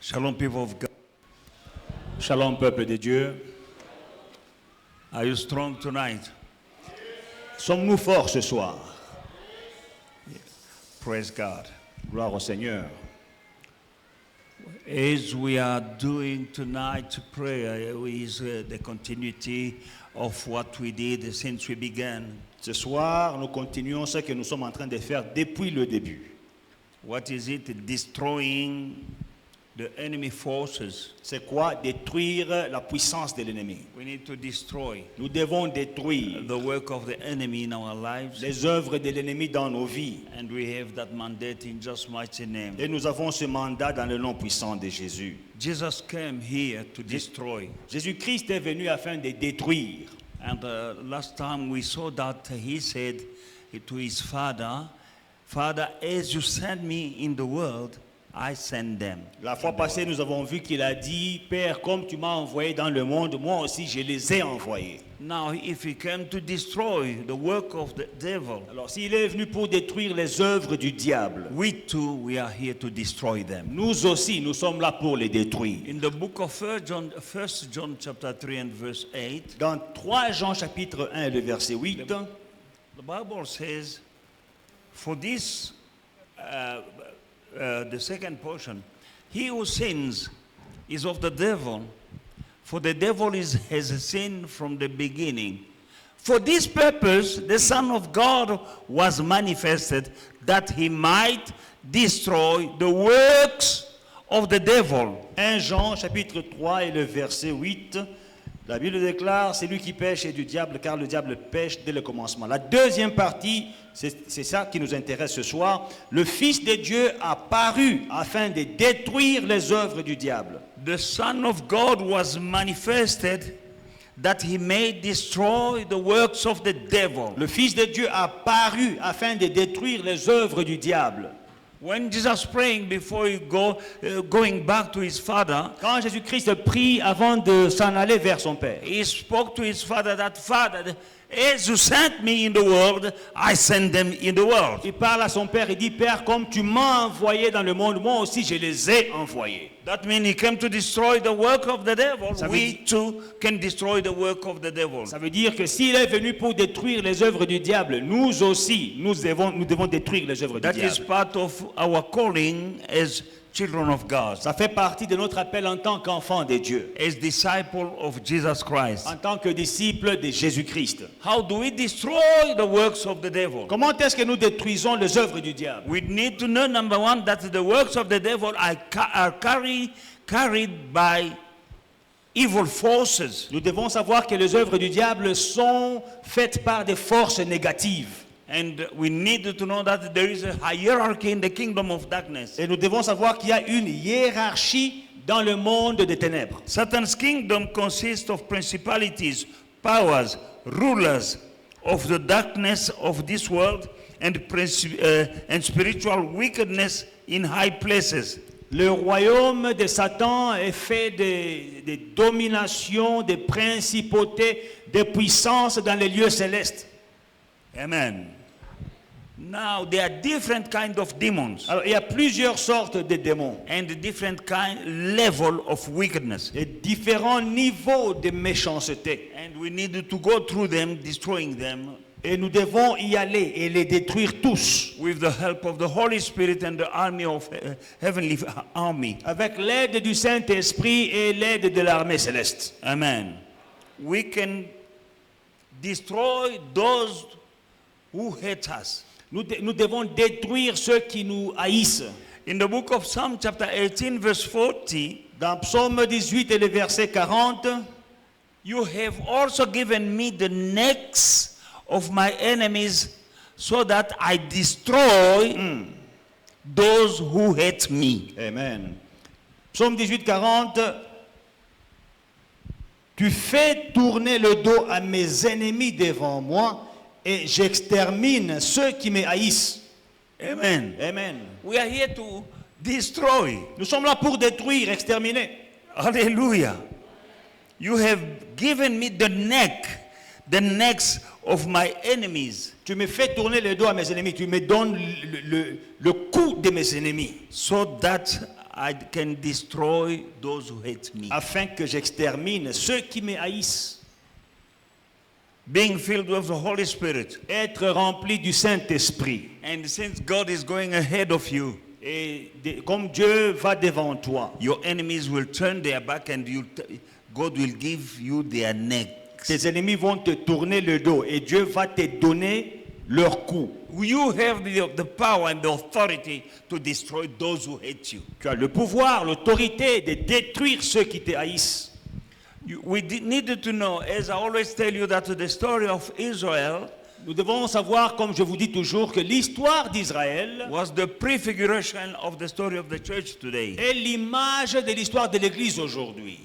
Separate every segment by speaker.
Speaker 1: Shalom, people of God.
Speaker 2: Shalom, peuple de Dieu.
Speaker 1: Are you strong tonight?
Speaker 2: Sommes-nous forts ce soir?
Speaker 1: Praise God.
Speaker 2: Gloire au Seigneur.
Speaker 1: As we are doing tonight prayer is the continuity of what we did since we began.
Speaker 2: Ce soir, nous continuons ce que nous sommes en train de faire depuis le début.
Speaker 1: What is it? Destroying the enemy forces.
Speaker 2: C'est quoi? Détruire la puissance de l'ennemi.
Speaker 1: We need to destroy
Speaker 2: Nous devons détruire
Speaker 1: the work of the enemy in our lives.
Speaker 2: les œuvres de l'ennemi dans nos vies.
Speaker 1: And we have that mandate in just mighty name.
Speaker 2: Et nous avons ce mandat dans le nom puissant de Jésus.
Speaker 1: Jesus came here to destroy.
Speaker 2: Jésus-Christ est venu afin de détruire.
Speaker 1: And last time we saw that he said to his father, Father, as you sent me in the world, I send them.
Speaker 2: La fois passée, nous avons vu qu'il a dit, Père, comme tu m'as envoyé dans le monde, moi aussi je les ai envoyés.
Speaker 1: Now, if he came to destroy the work of the devil,
Speaker 2: Alors, s'il est venu pour détruire les œuvres du diable,
Speaker 1: we too, we are here to destroy them.
Speaker 2: nous aussi, nous sommes là pour les détruire.
Speaker 1: In the book of 1 John chapter 3 and verse 8,
Speaker 2: Dans 3 Jean chapitre 1 et le verset 8,
Speaker 1: the Bible says, for this, the second portion, he who sins is of the devil, for the devil has sinned from the beginning. For this purpose, the Son of God was manifested, that he might destroy the works of the devil.
Speaker 2: 1 Jean chapitre 3 et le verset 8, la Bible déclare, c'est lui qui pêche et du diable, car le diable pêche dès le commencement. La deuxième partie, c'est ça qui nous intéresse ce soir. Le Fils de Dieu a paru afin de détruire les œuvres du diable.
Speaker 1: The Son of God was manifested that he may destroy the works of the devil.
Speaker 2: Le Fils de Dieu a paru afin de détruire les œuvres du diable.
Speaker 1: When Jesus praying before he going back to his father,
Speaker 2: Quand Jésus-Christ prie avant de s'en aller vers son Père,
Speaker 1: he spoke to his father that, Father, as you sent me in the world, I send them in the world.
Speaker 2: il parle à son Père et dit, Père, comme tu m'as envoyé dans le monde, moi aussi je les ai envoyés.
Speaker 1: That means he came to destroy the work of the devil.
Speaker 2: Ça veut
Speaker 1: We
Speaker 2: dire-
Speaker 1: too can destroy the work of the devil.
Speaker 2: Ça veut dire que s'il est venu pour détruire les œuvres du diable, nous aussi, nous devons détruire les œuvres du
Speaker 1: That
Speaker 2: diable.
Speaker 1: is part of our calling as children of God,
Speaker 2: Ça fait partie de notre appel en tant qu'enfants de Dieu,
Speaker 1: as disciple of Jesus Christ.
Speaker 2: en tant que disciples de Jésus-Christ.
Speaker 1: How do we destroy the works of the devil?
Speaker 2: Comment est-ce que nous détruisons les œuvres du diable?
Speaker 1: We need to know, number one, that the works of the devil are carried by evil forces.
Speaker 2: Nous devons savoir que les œuvres du diable sont faites par des forces négatives.
Speaker 1: And we need to know that there is a hierarchy in the kingdom of darkness.
Speaker 2: Et nous devons savoir qu'il y a une hiérarchie dans le monde des ténèbres.
Speaker 1: Satan's kingdom consists of principalities, powers, rulers of the darkness of this world, and spiritual wickedness in high places.
Speaker 2: Le royaume de Satan est fait de domination, de principautés, de puissances dans les lieux célestes.
Speaker 1: Amen. Now there are different kind of demons
Speaker 2: Alors, il y a plusieurs sortes de démons
Speaker 1: and different level of wickedness.
Speaker 2: et différents niveaux de méchanceté.
Speaker 1: And we need to go through them, destroying them
Speaker 2: Et nous devons y aller et les détruire tous
Speaker 1: with the help of the Holy Spirit and the army of heavenly army.
Speaker 2: avec l'aide du Saint-Esprit et l'aide de l'armée céleste.
Speaker 1: Amen. We can destroy those who hate us.
Speaker 2: Nous devons détruire ceux qui nous haïssent.
Speaker 1: In the book of Psalm chapter 18 verse 40,
Speaker 2: Dans Psaume 18 et le verset 40,
Speaker 1: you have also given me the necks of my enemies so that I destroy those who hate me.
Speaker 2: Amen. Psaume 18, 40, tu fais tourner le dos à mes ennemis devant moi et j'extermine ceux qui me haïssent.
Speaker 1: Amen.
Speaker 2: Amen.
Speaker 1: We are here to destroy.
Speaker 2: Nous sommes là pour détruire, exterminer.
Speaker 1: Hallelujah. You have given me the necks of my enemies,
Speaker 2: Tu me fais tourner le dos à mes ennemis. Tu me donnes le cou de mes ennemis.
Speaker 1: so that I can destroy those who hate me.
Speaker 2: afin que j'extermine ceux qui me haïssent.
Speaker 1: Being filled with the Holy Spirit.
Speaker 2: Être rempli du Saint-Esprit.
Speaker 1: And since God is going ahead of you,
Speaker 2: Et comme Dieu va devant toi,
Speaker 1: your enemies will turn their back and God will give you their necks.
Speaker 2: tes ennemis vont te tourner le dos et Dieu va te donner leur coup.
Speaker 1: You have the power and the authority to destroy those who hate you.
Speaker 2: Tu as le pouvoir, l'autorité de détruire ceux qui te haïssent.
Speaker 1: We needed to know, as I always tell you, that the story of Israel
Speaker 2: Nous devons savoir, comme je vous dis toujours, que l'histoire d'Israël
Speaker 1: was the prefiguration of the story of the church today.
Speaker 2: est l'image de l'histoire de l'Église aujourd'hui.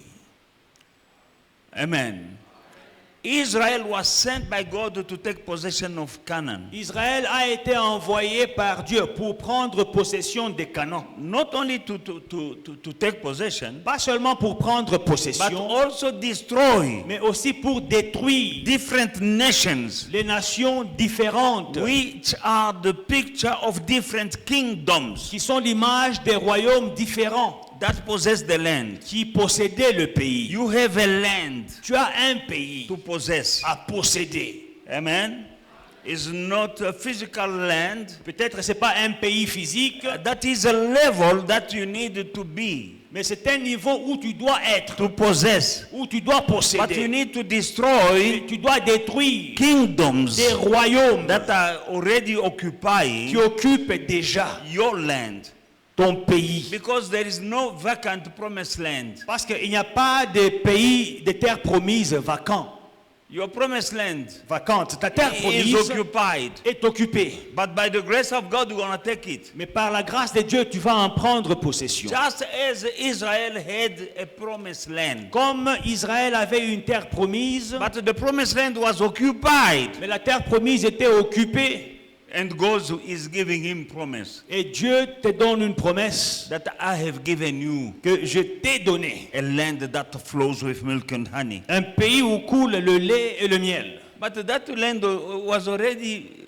Speaker 1: Amen. Israel was sent by God to take possession of Canaan.
Speaker 2: Israël a été envoyé par Dieu pour prendre possession de Canaan.
Speaker 1: Not only to take possession,
Speaker 2: Pas seulement pour prendre
Speaker 1: but
Speaker 2: possession,
Speaker 1: also destroy
Speaker 2: mais aussi pour détruire
Speaker 1: different nations,
Speaker 2: les nations différentes
Speaker 1: which are the picture of different kingdoms
Speaker 2: qui sont l'image des royaumes différents
Speaker 1: that possess the land.
Speaker 2: qui possédaient le pays.
Speaker 1: You have a land
Speaker 2: Tu as un pays
Speaker 1: to possess.
Speaker 2: à posséder.
Speaker 1: Amen. It's not a physical land.
Speaker 2: Peut-être c'est pas un pays physique,
Speaker 1: That is a level that you need to be
Speaker 2: mais c'est un niveau où tu dois être,
Speaker 1: to possess.
Speaker 2: où tu dois
Speaker 1: But you
Speaker 2: posséder.
Speaker 1: need to
Speaker 2: Et
Speaker 1: destroy
Speaker 2: tu dois détruire
Speaker 1: kingdoms
Speaker 2: des royaumes
Speaker 1: that are already
Speaker 2: qui
Speaker 1: occupying
Speaker 2: occupent déjà
Speaker 1: your land.
Speaker 2: ton pays.
Speaker 1: Because there is no vacant promised land.
Speaker 2: Parce qu'il n'y a pas de pays, de terres promises vacants.
Speaker 1: Your promised land
Speaker 2: Vacantes. Ta terre
Speaker 1: is
Speaker 2: promise
Speaker 1: occupied.
Speaker 2: est occupée.
Speaker 1: But by the grace of God, you're going to take it.
Speaker 2: Mais par la grâce de Dieu, tu vas en prendre possession.
Speaker 1: Just as Israel had a promised land.
Speaker 2: Comme Israël avait une terre promise,
Speaker 1: But the promised land was occupied.
Speaker 2: mais la terre promise était occupée.
Speaker 1: And God is giving him promise
Speaker 2: Et Dieu te donne une promesse
Speaker 1: that I have given you
Speaker 2: que je t'ai donnée.
Speaker 1: a land that flows with milk and honey.
Speaker 2: Un pays où coule le lait et le miel.
Speaker 1: But that land was already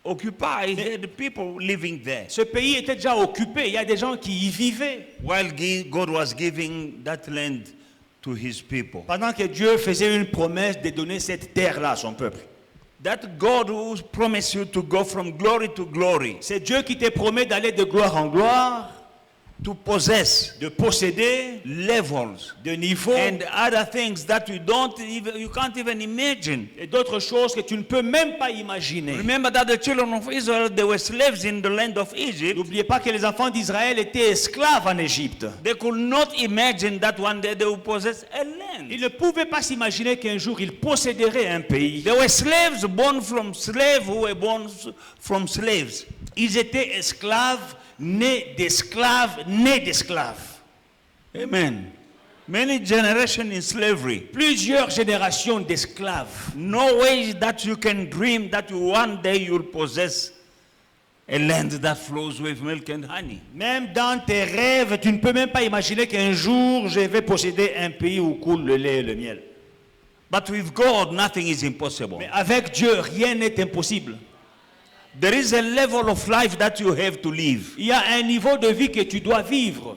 Speaker 1: occupied. Had people living there.
Speaker 2: Ce pays était déjà occupé. Il y a des gens qui y vivaient.
Speaker 1: While God was giving that land to his people.
Speaker 2: Pendant que Dieu faisait une promesse de donner cette terre-là à son peuple.
Speaker 1: That God who promised you to go from glory to glory,
Speaker 2: C'est Dieu qui te promet d'aller de gloire en gloire,
Speaker 1: to possess
Speaker 2: de posséder
Speaker 1: levels
Speaker 2: de niveaux
Speaker 1: and other things that you can't even imagine.
Speaker 2: et d'autres choses que tu ne peux même pas imaginer.
Speaker 1: Remember that the children of Israel, they were slaves in the land of Egypt.
Speaker 2: N'oubliez pas que les enfants d'Israël étaient esclaves en Égypte.
Speaker 1: They could not imagine that one day they would possess a land.
Speaker 2: Ils ne pouvaient pas s'imaginer qu'un jour ils posséderaient un pays.
Speaker 1: They were slaves born from slaves who were born from slaves.
Speaker 2: Ils étaient esclaves, nés d'esclaves, nés d'esclaves.
Speaker 1: Amen. Many generations in slavery.
Speaker 2: Plusieurs générations d'esclaves.
Speaker 1: No way that you can dream that one day you'll possess a land that flows with milk and honey.
Speaker 2: Même dans tes rêves, tu ne peux même pas imaginer qu'un jour je vais posséder un pays où coule le lait et le miel.
Speaker 1: But with God, nothing is impossible.
Speaker 2: Mais avec Dieu, rien n'est impossible.
Speaker 1: There is a level of life that you have to live.
Speaker 2: Il y a un niveau de vie que tu dois vivre.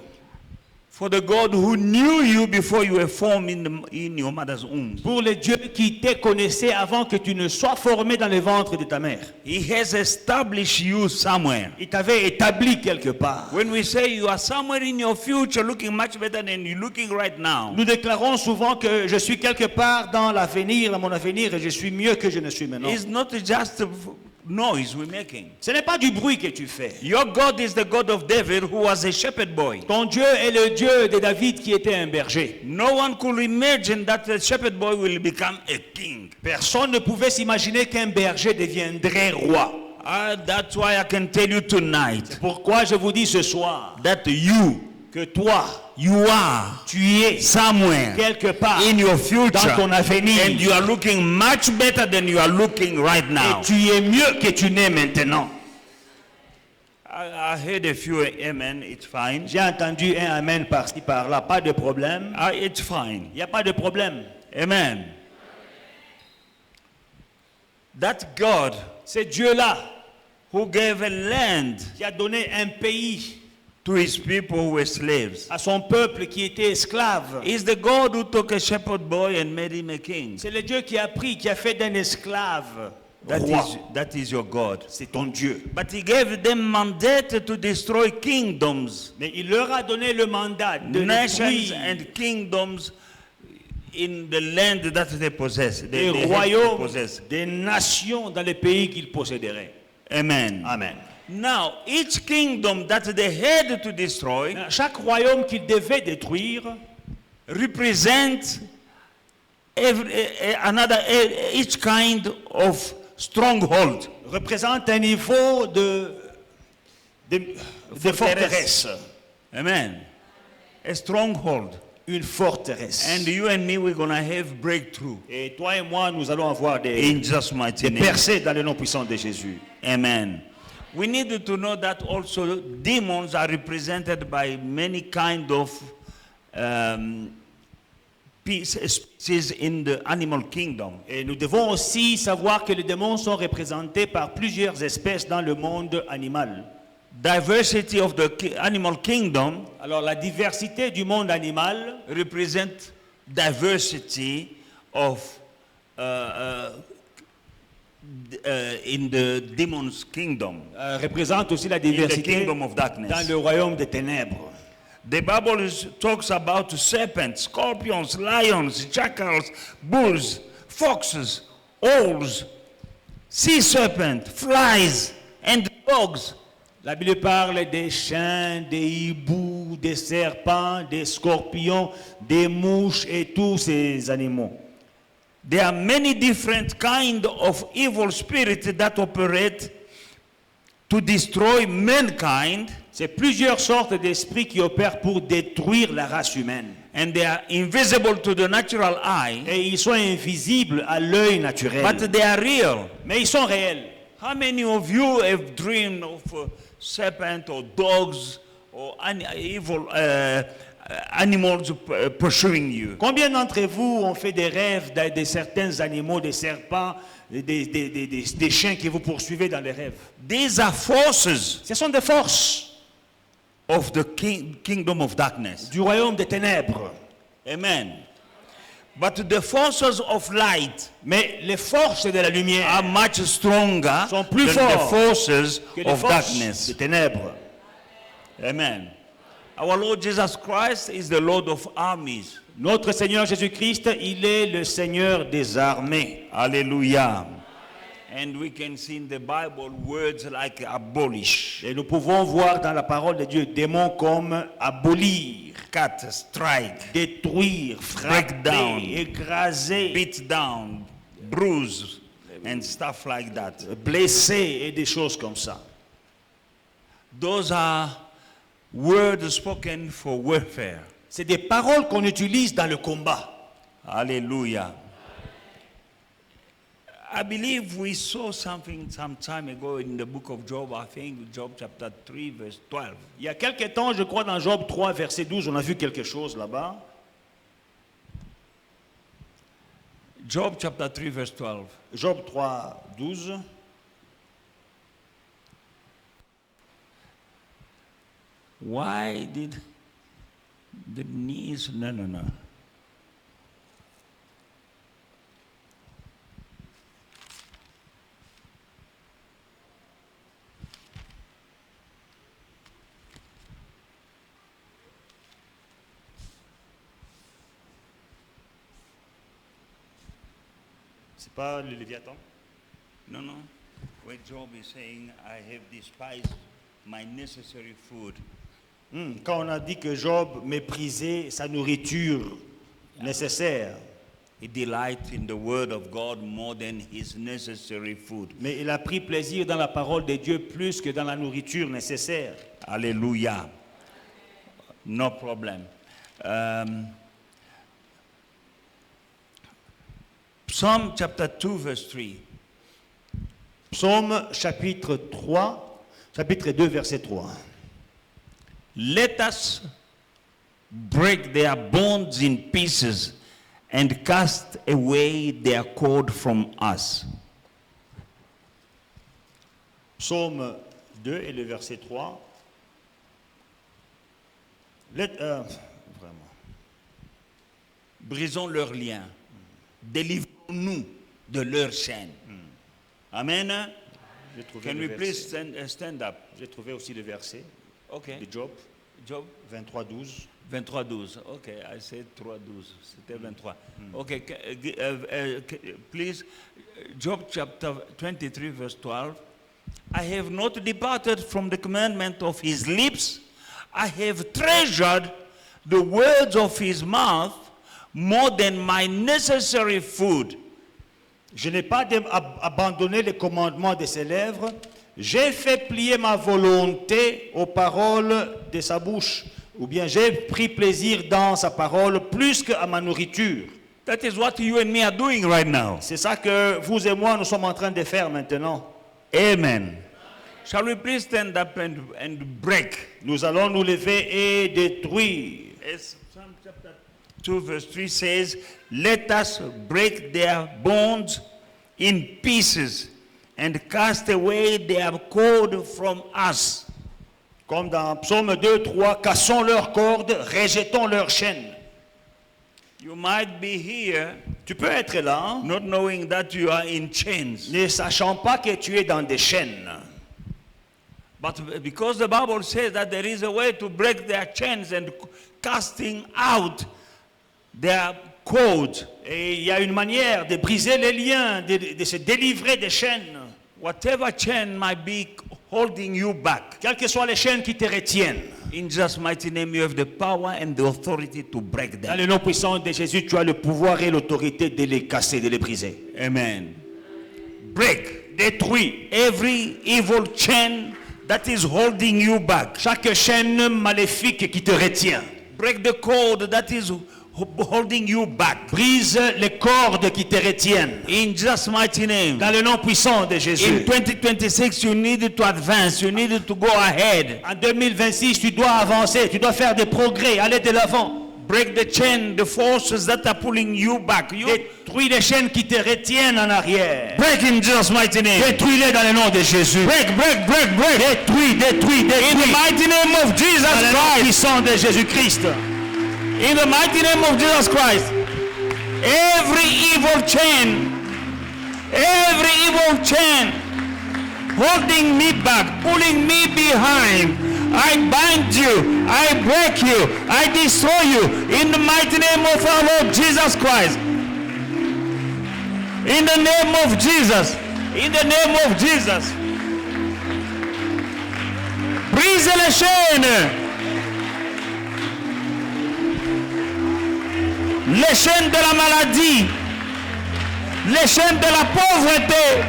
Speaker 1: For the God who knew you before you were formed in your mother's womb.
Speaker 2: Pour le Dieu qui te connaissait avant que tu ne sois formé dans le ventre de ta mère.
Speaker 1: He has established you somewhere.
Speaker 2: Il t'avait établi quelque part.
Speaker 1: When we say you are somewhere in your future looking much better than you're looking right now,
Speaker 2: Nous déclarons souvent que je suis quelque part dans l'avenir, dans mon avenir, et je suis mieux que je ne suis maintenant.
Speaker 1: it's not just noise we're making.
Speaker 2: Ce n'est pas du bruit que tu fais.
Speaker 1: Your God is the God of David who was a shepherd boy.
Speaker 2: Ton Dieu est le Dieu de David qui était un berger.
Speaker 1: No one could imagine that the shepherd boy will become a king.
Speaker 2: Personne ne pouvait s'imaginer qu'un berger deviendrait roi.
Speaker 1: That's why I can tell you tonight
Speaker 2: Pourquoi je vous dis ce soir
Speaker 1: that you
Speaker 2: que toi,
Speaker 1: are
Speaker 2: tu es
Speaker 1: somewhere
Speaker 2: quelque part
Speaker 1: in your future
Speaker 2: dans ton avenir
Speaker 1: and you are looking much better than you are looking right now.
Speaker 2: et tu es mieux que tu n'es maintenant.
Speaker 1: I heard a few amen, it's fine.
Speaker 2: J'ai entendu un amen par-ci par-là, pas de problème.
Speaker 1: It's fine.
Speaker 2: Il n'y a pas de problème.
Speaker 1: Amen. That God
Speaker 2: C'est Dieu-là
Speaker 1: who gave a land
Speaker 2: qui a donné un pays
Speaker 1: to his people who were slaves.
Speaker 2: à son peuple qui était esclave.
Speaker 1: He's the God who took a shepherd boy and made him a king.
Speaker 2: C'est le Dieu qui a pris, qui a fait d'un esclave roi.
Speaker 1: That is your God.
Speaker 2: C'est ton Dieu.
Speaker 1: But he gave them mandate to destroy kingdoms,
Speaker 2: Mais il leur a donné le mandat de
Speaker 1: nations
Speaker 2: détruire
Speaker 1: and kingdoms in the land that they possess.
Speaker 2: des
Speaker 1: They
Speaker 2: royaumes,
Speaker 1: possess.
Speaker 2: des nations dans les pays qu'ils posséderaient.
Speaker 1: Amen.
Speaker 2: Amen.
Speaker 1: Now, each kingdom that they had to destroy
Speaker 2: Chaque royaume qu'ils devaient détruire
Speaker 1: represents each kind of stronghold.
Speaker 2: représente un niveau de forteresse.
Speaker 1: Amen. A stronghold.
Speaker 2: Une forteresse.
Speaker 1: And you and me, we're going to have breakthrough.
Speaker 2: Et toi et moi, nous allons avoir des
Speaker 1: In Jesus' mighty name.
Speaker 2: percées dans le nom puissant de Jésus.
Speaker 1: Amen. We need to know that also demons are represented by many kind of species in the animal kingdom.
Speaker 2: Et nous devons aussi savoir que les démons sont représentés par plusieurs espèces dans le monde animal.
Speaker 1: Diversity of the animal kingdom
Speaker 2: Alors la diversité du monde animal
Speaker 1: represent diversity of in the demon's kingdom,
Speaker 2: représente aussi la
Speaker 1: in the
Speaker 2: diversité
Speaker 1: kingdom of darkness.
Speaker 2: dans le royaume des ténèbres.
Speaker 1: The Bible talks about serpents, scorpions, lions, jackals, bulls, foxes, owls, sea serpent, flies, and dogs.
Speaker 2: La Bible parle des chiens, des hiboux, des serpents, des scorpions, des mouches et tous ces animaux.
Speaker 1: There are many different kind of evil spirits that operate to destroy mankind,
Speaker 2: C'est plusieurs sortes d'esprits qui opèrent pour détruire la race humaine.
Speaker 1: and they are invisible to the natural eye,
Speaker 2: Et ils sont invisibles à l'œil naturel.
Speaker 1: but they are real.
Speaker 2: Mais ils sont réels.
Speaker 1: How many of you have dreamed of serpent or dogs or evil animals pursuing you?
Speaker 2: Combien d'entre vous ont fait des rêves de certains animaux, des serpents, des chiens qui vous poursuivaient dans les rêves?
Speaker 1: These are forces
Speaker 2: Ce sont des forces
Speaker 1: of the kingdom of darkness.
Speaker 2: du royaume des ténèbres.
Speaker 1: Amen. But the forces of light
Speaker 2: Mais les forces de la lumière
Speaker 1: are much stronger
Speaker 2: sont plus
Speaker 1: than the
Speaker 2: forts
Speaker 1: forces
Speaker 2: que les
Speaker 1: of
Speaker 2: forces
Speaker 1: darkness.
Speaker 2: des ténèbres.
Speaker 1: Amen. Our Lord Jesus Christ is the Lord of armies.
Speaker 2: Notre Seigneur Jésus-Christ, il est le Seigneur des armées.
Speaker 1: Hallelujah. And we can see in the Bible words like abolish,
Speaker 2: Et nous pouvons voir dans la parole de Dieu des mots comme abolir,
Speaker 1: cut, strike,
Speaker 2: détruire,
Speaker 1: Break down.
Speaker 2: frapper, écraser,
Speaker 1: beat down, bruise, and stuff like that.
Speaker 2: blesser et des choses comme ça.
Speaker 1: Those are words spoken for warfare.
Speaker 2: C'est des paroles qu'on utilise dans le combat.
Speaker 1: Hallelujah. I believe we saw something some time ago in the book of Job, I think Job chapter 3 verse 12.
Speaker 2: Il y a quelque temps, je crois dans Job 3, verset 12, on a vu quelque chose là-bas.
Speaker 1: Job chapter 3 verse 12.
Speaker 2: Job 3, 12.
Speaker 1: Why did the knees, no.
Speaker 2: C'est pas le Léviathan?
Speaker 1: No. Where Job is saying, I have despised my necessary food.
Speaker 2: Quand on a dit que Job méprisait sa nourriture nécessaire,
Speaker 1: He delights in the word of God more than his necessary food.
Speaker 2: mais il a pris plaisir dans la parole de Dieu plus que dans la nourriture nécessaire.
Speaker 1: Hallelujah. No problem. Psalm chapter 2 verse 3.
Speaker 2: Psaume chapitre 3, chapitre 2, verset 3.
Speaker 1: Let us break their bonds in pieces and cast away their cord from us.
Speaker 2: Psaume 2 et le verset 3. Vraiment.
Speaker 1: Brisons leurs liens. Délivrons-nous de leurs chaînes. Amen.
Speaker 2: J'ai trouvé
Speaker 1: Can
Speaker 2: le
Speaker 1: we
Speaker 2: verset.
Speaker 1: please stand up?
Speaker 2: J'ai trouvé aussi le verset
Speaker 1: Okay.
Speaker 2: de Job
Speaker 1: Job
Speaker 2: 23:12.
Speaker 1: 23:12. Ok, I said 3:12. C'était 23. Ok, please, Job chapter 23, verse 12. I have not departed from the commandment of his lips. I have treasured the words of his mouth more than my necessary food.
Speaker 2: Je n'ai pas abandonné les commandements de ses lèvres. J'ai fait plier ma volonté aux paroles de sa bouche. Ou bien j'ai pris plaisir dans sa parole plus qu'à ma nourriture.
Speaker 1: That is what you and me are doing right now.
Speaker 2: C'est ça que vous et moi, nous sommes en train de faire maintenant.
Speaker 1: Amen. Shall we please stand up and break?
Speaker 2: Nous allons nous lever et détruire.
Speaker 1: As Psalm chapter 2 verse 3 says, let us break their bonds in pieces and cast away their cord from us.
Speaker 2: Comme dans Psaume 2, 3, cassons leurs cordes, rejetons leurs chaînes.
Speaker 1: You might be here
Speaker 2: Tu peux être là,
Speaker 1: not knowing that you are in chains.
Speaker 2: ne sachant pas que tu es dans des chaînes.
Speaker 1: But because the Bible says that there is a way to break their chains and casting out their cords.
Speaker 2: Et il y a une manière de briser les liens, de se délivrer des chaînes.
Speaker 1: Whatever chain might be holding you back,
Speaker 2: Quelles que soient les chaînes qui te retiennent.
Speaker 1: in Jesus' mighty name you have the power and the authority to break
Speaker 2: Dans
Speaker 1: them.
Speaker 2: le nom puissant de Jésus, tu as le pouvoir et l'autorité de les casser, de les briser.
Speaker 1: Amen. Break
Speaker 2: Détruis
Speaker 1: every evil chain that is holding you back.
Speaker 2: chaque chaîne maléfique qui te retient.
Speaker 1: Break the cord that is holding you back.
Speaker 2: Brise les cordes qui te retiennent.
Speaker 1: In Jesus' mighty name.
Speaker 2: Dans le nom puissant de
Speaker 1: In
Speaker 2: Jésus.
Speaker 1: 2026, you need to advance. You need to go ahead.
Speaker 2: En 2026, tu dois avancer, tu dois faire des progrès, aller de l'avant.
Speaker 1: Break the chain, the forces that are pulling you back. You
Speaker 2: Détruis les chaînes qui te retiennent en arrière.
Speaker 1: break in Jesus' mighty name.
Speaker 2: Détruis-les dans le nom de Jésus.
Speaker 1: Break, break, break, break.
Speaker 2: Détruis, détruis,
Speaker 1: In the
Speaker 2: détruis.
Speaker 1: mighty name of Jesus
Speaker 2: Dans le nom
Speaker 1: Christ.
Speaker 2: puissant de Jésus-Christ.
Speaker 1: In the mighty name of Jesus Christ. Every evil chain holding me back, pulling me behind, I bind you, I break you, I destroy you in the mighty name of our Lord Jesus Christ. In the name of Jesus. In the name of Jesus. Brise les chaînes. Les chaînes de la maladie. Les chaînes de la pauvreté.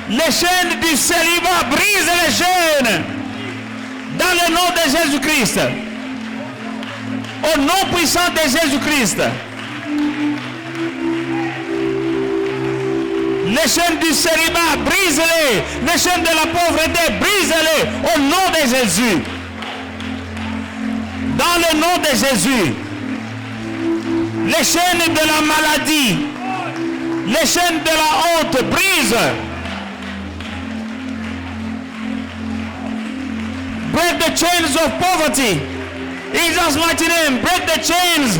Speaker 1: Les chaînes du célibat. Brise les chaînes. Dans le nom de Jésus-Christ. Au nom puissant de Jésus-Christ. Les chaînes du célibat, brise-les. Les chaînes de la pauvreté, brise-les. Au nom de Jésus. Dans le nom de Jésus. Les chaînes de la maladie. Les chaînes de la honte, brise. Break the chains of poverty. In Jesus' mighty name, break the chains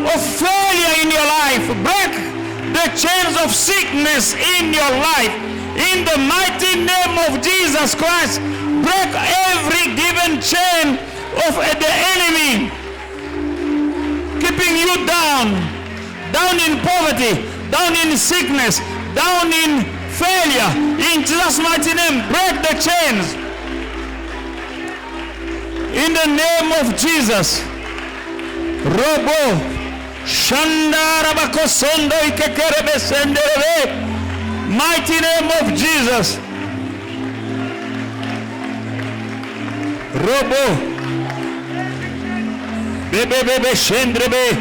Speaker 1: of failure in your life. Break the chains of sickness in your life. In the mighty name of Jesus Christ, break every given chain of the enemy, keeping you down in poverty, down in sickness, down in failure. In Jesus' mighty name, break the chains. In the name of Jesus. Robo Shandarabakosondo ikekerebe senderebe. Mighty name of Jesus. Robo Bebe Shendrebe.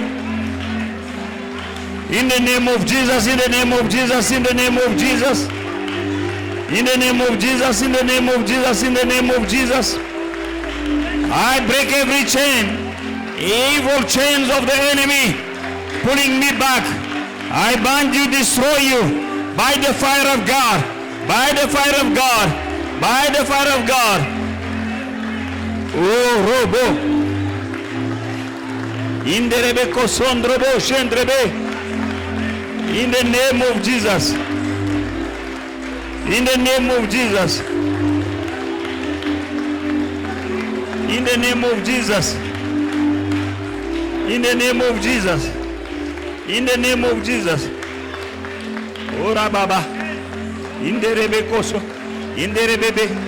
Speaker 1: In the name of Jesus, in the name of Jesus, in the name of Jesus. In the name of Jesus, in the name of Jesus, in the name of Jesus. I break every chain, evil chains of the enemy, pulling me back. I bind you, destroy you, by the fire of God, by the fire of God, by the fire of God. Oh, Robo, Inderebe kosondrobo shendrebe. In the name of Jesus. In the name of Jesus. In the name of Jesus. In the name of Jesus. In the name of Jesus. Ora baba. Inderebe koso. Inderebebe.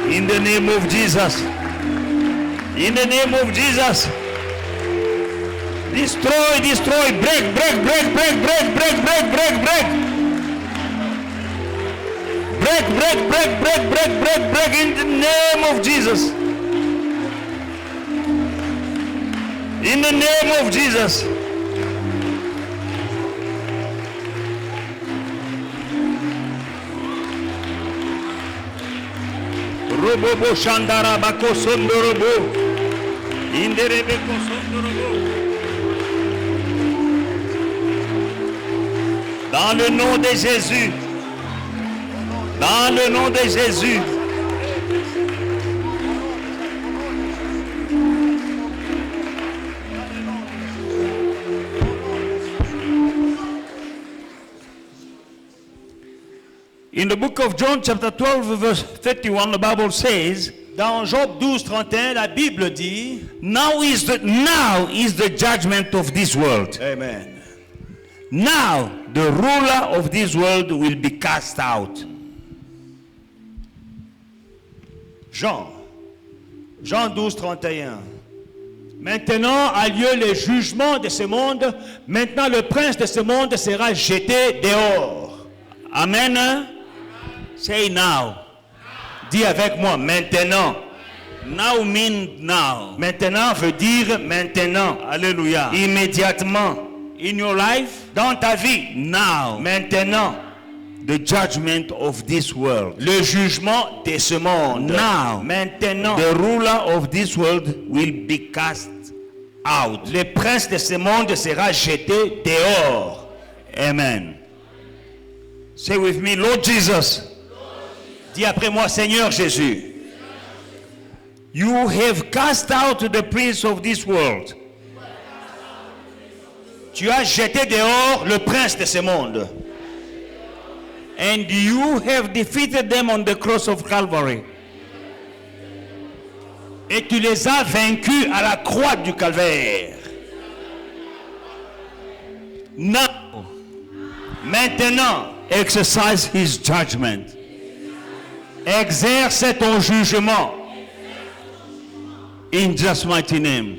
Speaker 1: In the name of Jesus. In the name of Jesus. Destroy, destroy, break, break, break, break, break, break, break, break, break. Break, break, break, break, break, break, break in the name of Jesus. In the name of Jesus. Robobo Shandara Bako Sondorobo. Inderebeko Sondorobo. Dans le nom de Jésus. Dans le nom de Jésus. In the book of John chapter 12 verse 31 the Bible says,
Speaker 2: Dans Job 12:31, la Bible dit,
Speaker 1: now is the judgment of this world.
Speaker 2: Amen.
Speaker 1: Now the ruler of this world will be cast out.
Speaker 2: Jean 12:31. Maintenant a lieu le jugement de ce monde. Maintenant le prince de ce monde sera jeté dehors.
Speaker 1: Amen. Say now.
Speaker 2: Dis avec moi, maintenant.
Speaker 1: Now mean now.
Speaker 2: Maintenant veut dire maintenant.
Speaker 1: Alléluia.
Speaker 2: Immédiatement.
Speaker 1: In your life,
Speaker 2: Dans ta vie.
Speaker 1: now,
Speaker 2: Maintenant.
Speaker 1: the judgment of this world.
Speaker 2: Le jugement de ce monde.
Speaker 1: Now.
Speaker 2: Maintenant.
Speaker 1: The ruler of this world will be cast out.
Speaker 2: Le prince de ce monde sera jeté dehors.
Speaker 1: Amen. Say with me, Lord Jesus,
Speaker 2: Dis après moi, Seigneur Jésus,
Speaker 1: you have cast out the prince of this world.
Speaker 2: tu as jeté dehors le prince de ce monde.
Speaker 1: And you have defeated them on the cross of Calvary.
Speaker 2: Et tu les as vaincus à la croix du calvaire.
Speaker 1: Now,
Speaker 2: Maintenant,
Speaker 1: exercise his judgment.
Speaker 2: exerce ton jugement.
Speaker 1: In Jesus' mighty name.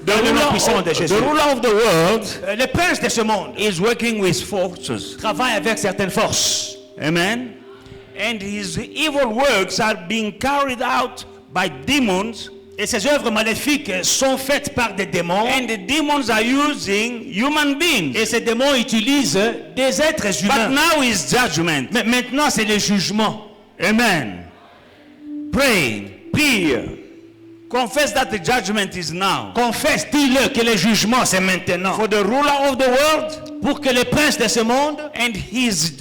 Speaker 1: The
Speaker 2: Dans le nom
Speaker 1: ruler,
Speaker 2: puissant de
Speaker 1: of,
Speaker 2: Jésus.
Speaker 1: the ruler of the world
Speaker 2: Le prince de ce monde
Speaker 1: is working with forces.
Speaker 2: travaille avec certaines forces.
Speaker 1: Amen. And his evil works are being carried out by demons.
Speaker 2: Et ces œuvres maléfiques sont faites par des démons.
Speaker 1: And the demons are using human beings.
Speaker 2: Et ces démons utilisent des êtres
Speaker 1: But
Speaker 2: humains.
Speaker 1: now is judgment.
Speaker 2: Mais maintenant, c'est le jugement.
Speaker 1: Amen. Pray.
Speaker 2: Prie.
Speaker 1: Confess that the judgment is now.
Speaker 2: Confesse, dis-le que le jugement, c'est maintenant.
Speaker 1: For the ruler of the world
Speaker 2: Pour que le prince de ce monde
Speaker 1: and his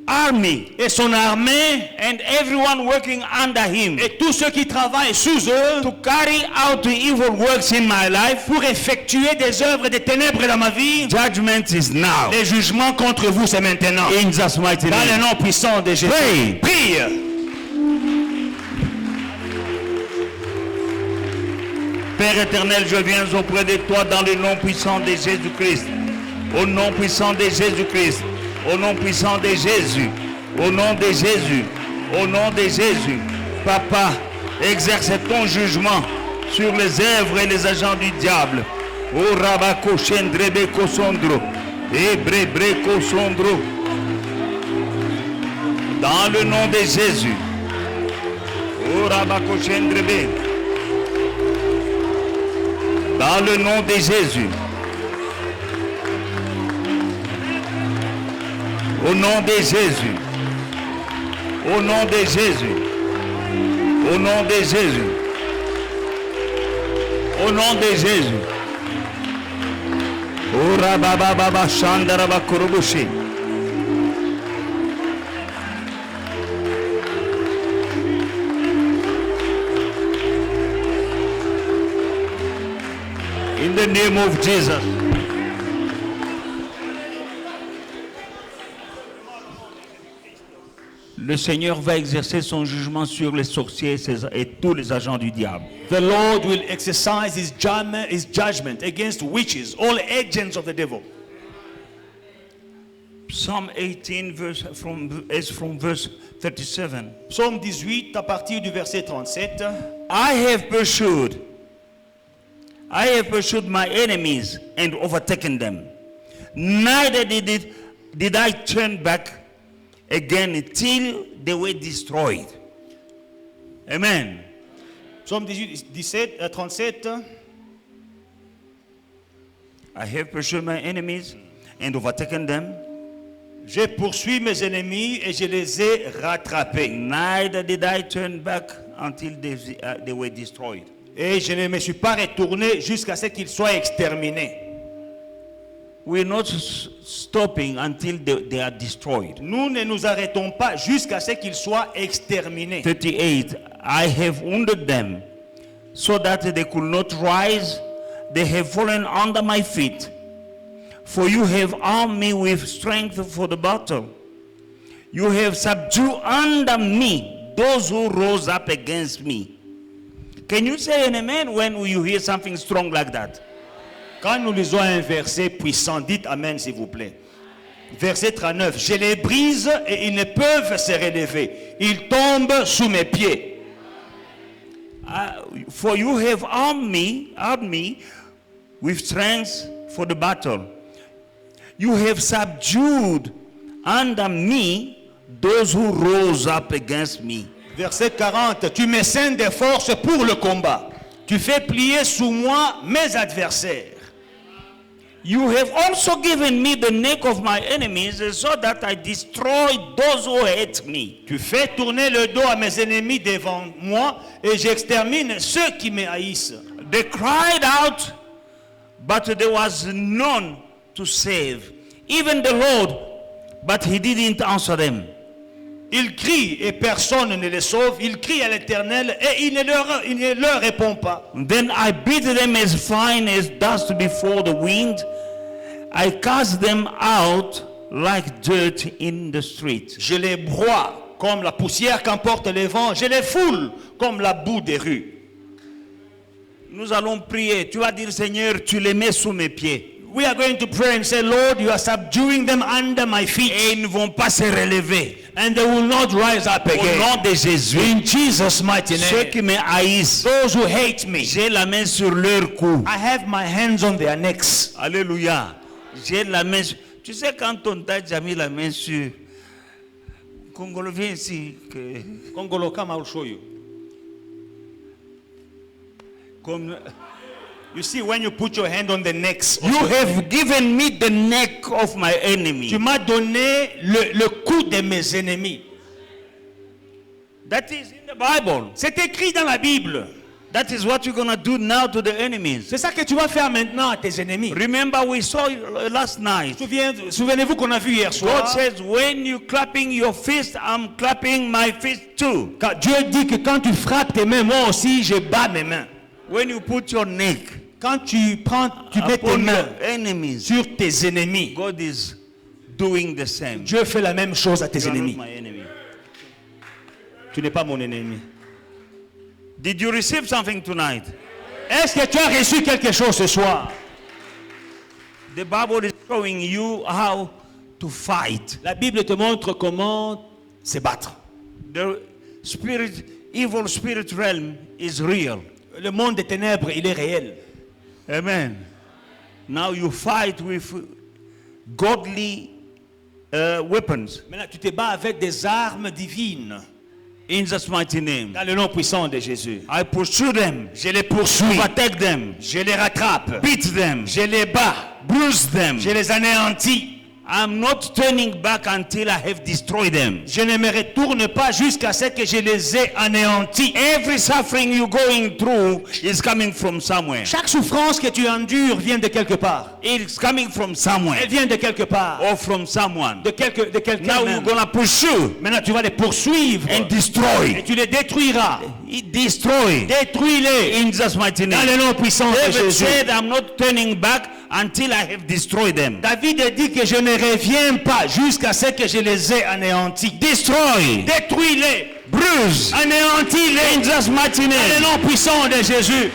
Speaker 1: army
Speaker 2: et son armée
Speaker 1: and everyone working under him
Speaker 2: et tous ceux qui travaillent sous eux
Speaker 1: to carry out the evil works in my life,
Speaker 2: pour effectuer des œuvres de ténèbres dans ma vie,
Speaker 1: judgment is now.
Speaker 2: les jugements contre vous, c'est maintenant.
Speaker 1: In Jesus' mighty
Speaker 2: Dans le
Speaker 1: name.
Speaker 2: nom puissant de Jésus.
Speaker 1: Pray.
Speaker 2: Prie.
Speaker 1: Père éternel, je viens auprès de toi dans le nom puissant de Jésus-Christ. Au nom puissant de Jésus-Christ. Au nom puissant de Jésus. Au nom de Jésus. Au nom de Jésus. Papa, exerce ton jugement sur les œuvres et les agents du diable. O rabako shendrebe kosondro. Ebrebre kosondro. Dans le nom de Jésus. O rabako shendrebe. Dans le nom de Jésus. Au nom de Jésus. Au nom de Jésus. Au nom de Jésus. Au nom de Jésus. Ora baba baba shandara bakurubushi. In the name of Jesus. Le Seigneur va exercer son jugement sur les sorciers et tous les agents du diable.
Speaker 2: The Lord will exercise his judgment against witches, all agents of the devil.
Speaker 1: Psalm 18 is from verse 37.
Speaker 2: Psaume 18 à partir du verset 37.
Speaker 1: I have pursued my enemies and overtaken them. Neither did I turn back again till they were destroyed. Amen.
Speaker 2: Psaume 18, 37.
Speaker 1: I have pursued my enemies and overtaken them.
Speaker 2: J'ai poursuivi mes ennemis et je les ai rattrapés.
Speaker 1: Neither did I turn back until they were destroyed.
Speaker 2: Et je ne me suis pas retourné jusqu'à ce qu'ils soient exterminés.
Speaker 1: We're not stopping until they are destroyed.
Speaker 2: Nous ne nous arrêtons pas jusqu'à ce qu'ils soient exterminés.
Speaker 1: 38. I have wounded them so that they could not rise. They have fallen under my feet. For you have armed me with strength for the battle. You have subdued under me those who rose up against me. Can you say an amen when you hear something strong like that?
Speaker 2: Quand nous lisons un verset puissant, dites amen s'il vous plaît. Verset 39. Je les brise et ils ne peuvent se relever. Ils tombent sous mes pieds.
Speaker 1: For you have armed me with strength for the battle. You have subdued under me those who rose up against me.
Speaker 2: Verset 40. Tu me scènes des forces pour le combat. Tu fais plier sous moi mes adversaires.
Speaker 1: You have also given me the neck of my enemies so that I destroy those who hate me.
Speaker 2: Tu fais tourner le dos à mes ennemis devant moi et j'extermine ceux qui me haïssent.
Speaker 1: They cried out, but there was none to save. Even the Lord, but he didn't answer them.
Speaker 2: Ils crient et personne ne les sauve. Ils crient à l'Éternel et il ne leur répond pas.
Speaker 1: Then I beat them as fine as dust before the wind. I cast them out like dirt in the street.
Speaker 2: Je les broie comme la poussière qu'emporte les vents. Je les foule comme la boue des rues.
Speaker 1: Nous allons prier. Tu vas dire, Seigneur, tu les mets sous mes pieds.
Speaker 2: We are going to pray and say, Lord, you are subduing them under my feet.
Speaker 1: Et ils ne vont pas se relever.
Speaker 2: And they will not rise up
Speaker 1: Au
Speaker 2: again.
Speaker 1: nom de Jésus.
Speaker 2: In Jesus' mighty
Speaker 1: Ceux
Speaker 2: name.
Speaker 1: qui me haïssent,
Speaker 2: Those who hate me,
Speaker 1: j'ai la main sur leur cou.
Speaker 2: I have my hands on their necks.
Speaker 1: Alléluia. J'ai la main sur... Tu sais, quand on t'a déjà mis la main sur... Congolo, viens ici.
Speaker 2: Congolo, come, I will show you.
Speaker 1: Comme...
Speaker 2: You see, when you put your hand on the necks,
Speaker 1: You have given me the neck of my enemy.
Speaker 2: tu m'as donné le cou de mes ennemis.
Speaker 1: That is in the Bible.
Speaker 2: C'est écrit dans la Bible.
Speaker 1: That is what you're going to do now to the enemies.
Speaker 2: C'est ça que tu vas faire maintenant à tes ennemis.
Speaker 1: Remember, we saw last night.
Speaker 2: Souvenez-vous qu'on a vu hier
Speaker 1: God
Speaker 2: soir.
Speaker 1: says, when you clapping your fist, I'm clapping my fist too.
Speaker 2: Quand Dieu dit que quand tu frappes tes mains, moi aussi je bats mes mains.
Speaker 1: When you put your neck
Speaker 2: Quand tu mets tes
Speaker 1: upon
Speaker 2: mains
Speaker 1: your enemies,
Speaker 2: sur tes ennemis,
Speaker 1: God is doing the same.
Speaker 2: Dieu fait la même chose à tes
Speaker 1: You are not
Speaker 2: ennemis.
Speaker 1: my enemy.
Speaker 2: Tu n'es pas mon ennemi.
Speaker 1: Did you receive something tonight?
Speaker 2: Est-ce que tu as reçu quelque chose ce soir?
Speaker 1: The Bible is showing you how to fight.
Speaker 2: La Bible te montre comment se battre.
Speaker 1: The evil spirit realm is real.
Speaker 2: Le monde des ténèbres, il est réel.
Speaker 1: Amen. Now you fight with godly weapons.
Speaker 2: Maintenant, tu te bats avec des armes divines.
Speaker 1: In Jesus' mighty name.
Speaker 2: Dans le nom puissant de Jésus.
Speaker 1: I pursue them.
Speaker 2: Je les poursuis.
Speaker 1: Overtake them.
Speaker 2: Je les rattrape.
Speaker 1: Beat them.
Speaker 2: Je les bats.
Speaker 1: Bruise them.
Speaker 2: Je les anéantis.
Speaker 1: I'm not turning back until I have destroyed them.
Speaker 2: Je ne me retourne pas jusqu'à ce que je les ai anéantis.
Speaker 1: Every suffering you're going through is coming from somewhere.
Speaker 2: Chaque souffrance que tu endures vient de quelque part.
Speaker 1: It's coming from somewhere
Speaker 2: Elle vient de quelque part.
Speaker 1: or from someone.
Speaker 2: De quelqu'un
Speaker 1: Now you're
Speaker 2: même.
Speaker 1: gonna pursue
Speaker 2: Maintenant, tu vas les poursuivre.
Speaker 1: and
Speaker 2: Et
Speaker 1: destroy.
Speaker 2: tu les détruiras.
Speaker 1: Destroy.
Speaker 2: Détruis-les.
Speaker 1: In Jesus' mighty
Speaker 2: Dans
Speaker 1: name.
Speaker 2: le nom puissant de
Speaker 1: David
Speaker 2: Jésus.
Speaker 1: said, I'm not turning back until I have destroyed them.
Speaker 2: David a dit que je ne reviens pas jusqu'à ce que je les ai anéantis.
Speaker 1: Destroy.
Speaker 2: Détruis-les.
Speaker 1: Bruise.
Speaker 2: Anéantis-les.
Speaker 1: In Jesus' mighty
Speaker 2: Dans le
Speaker 1: name.
Speaker 2: nom puissant de Jésus.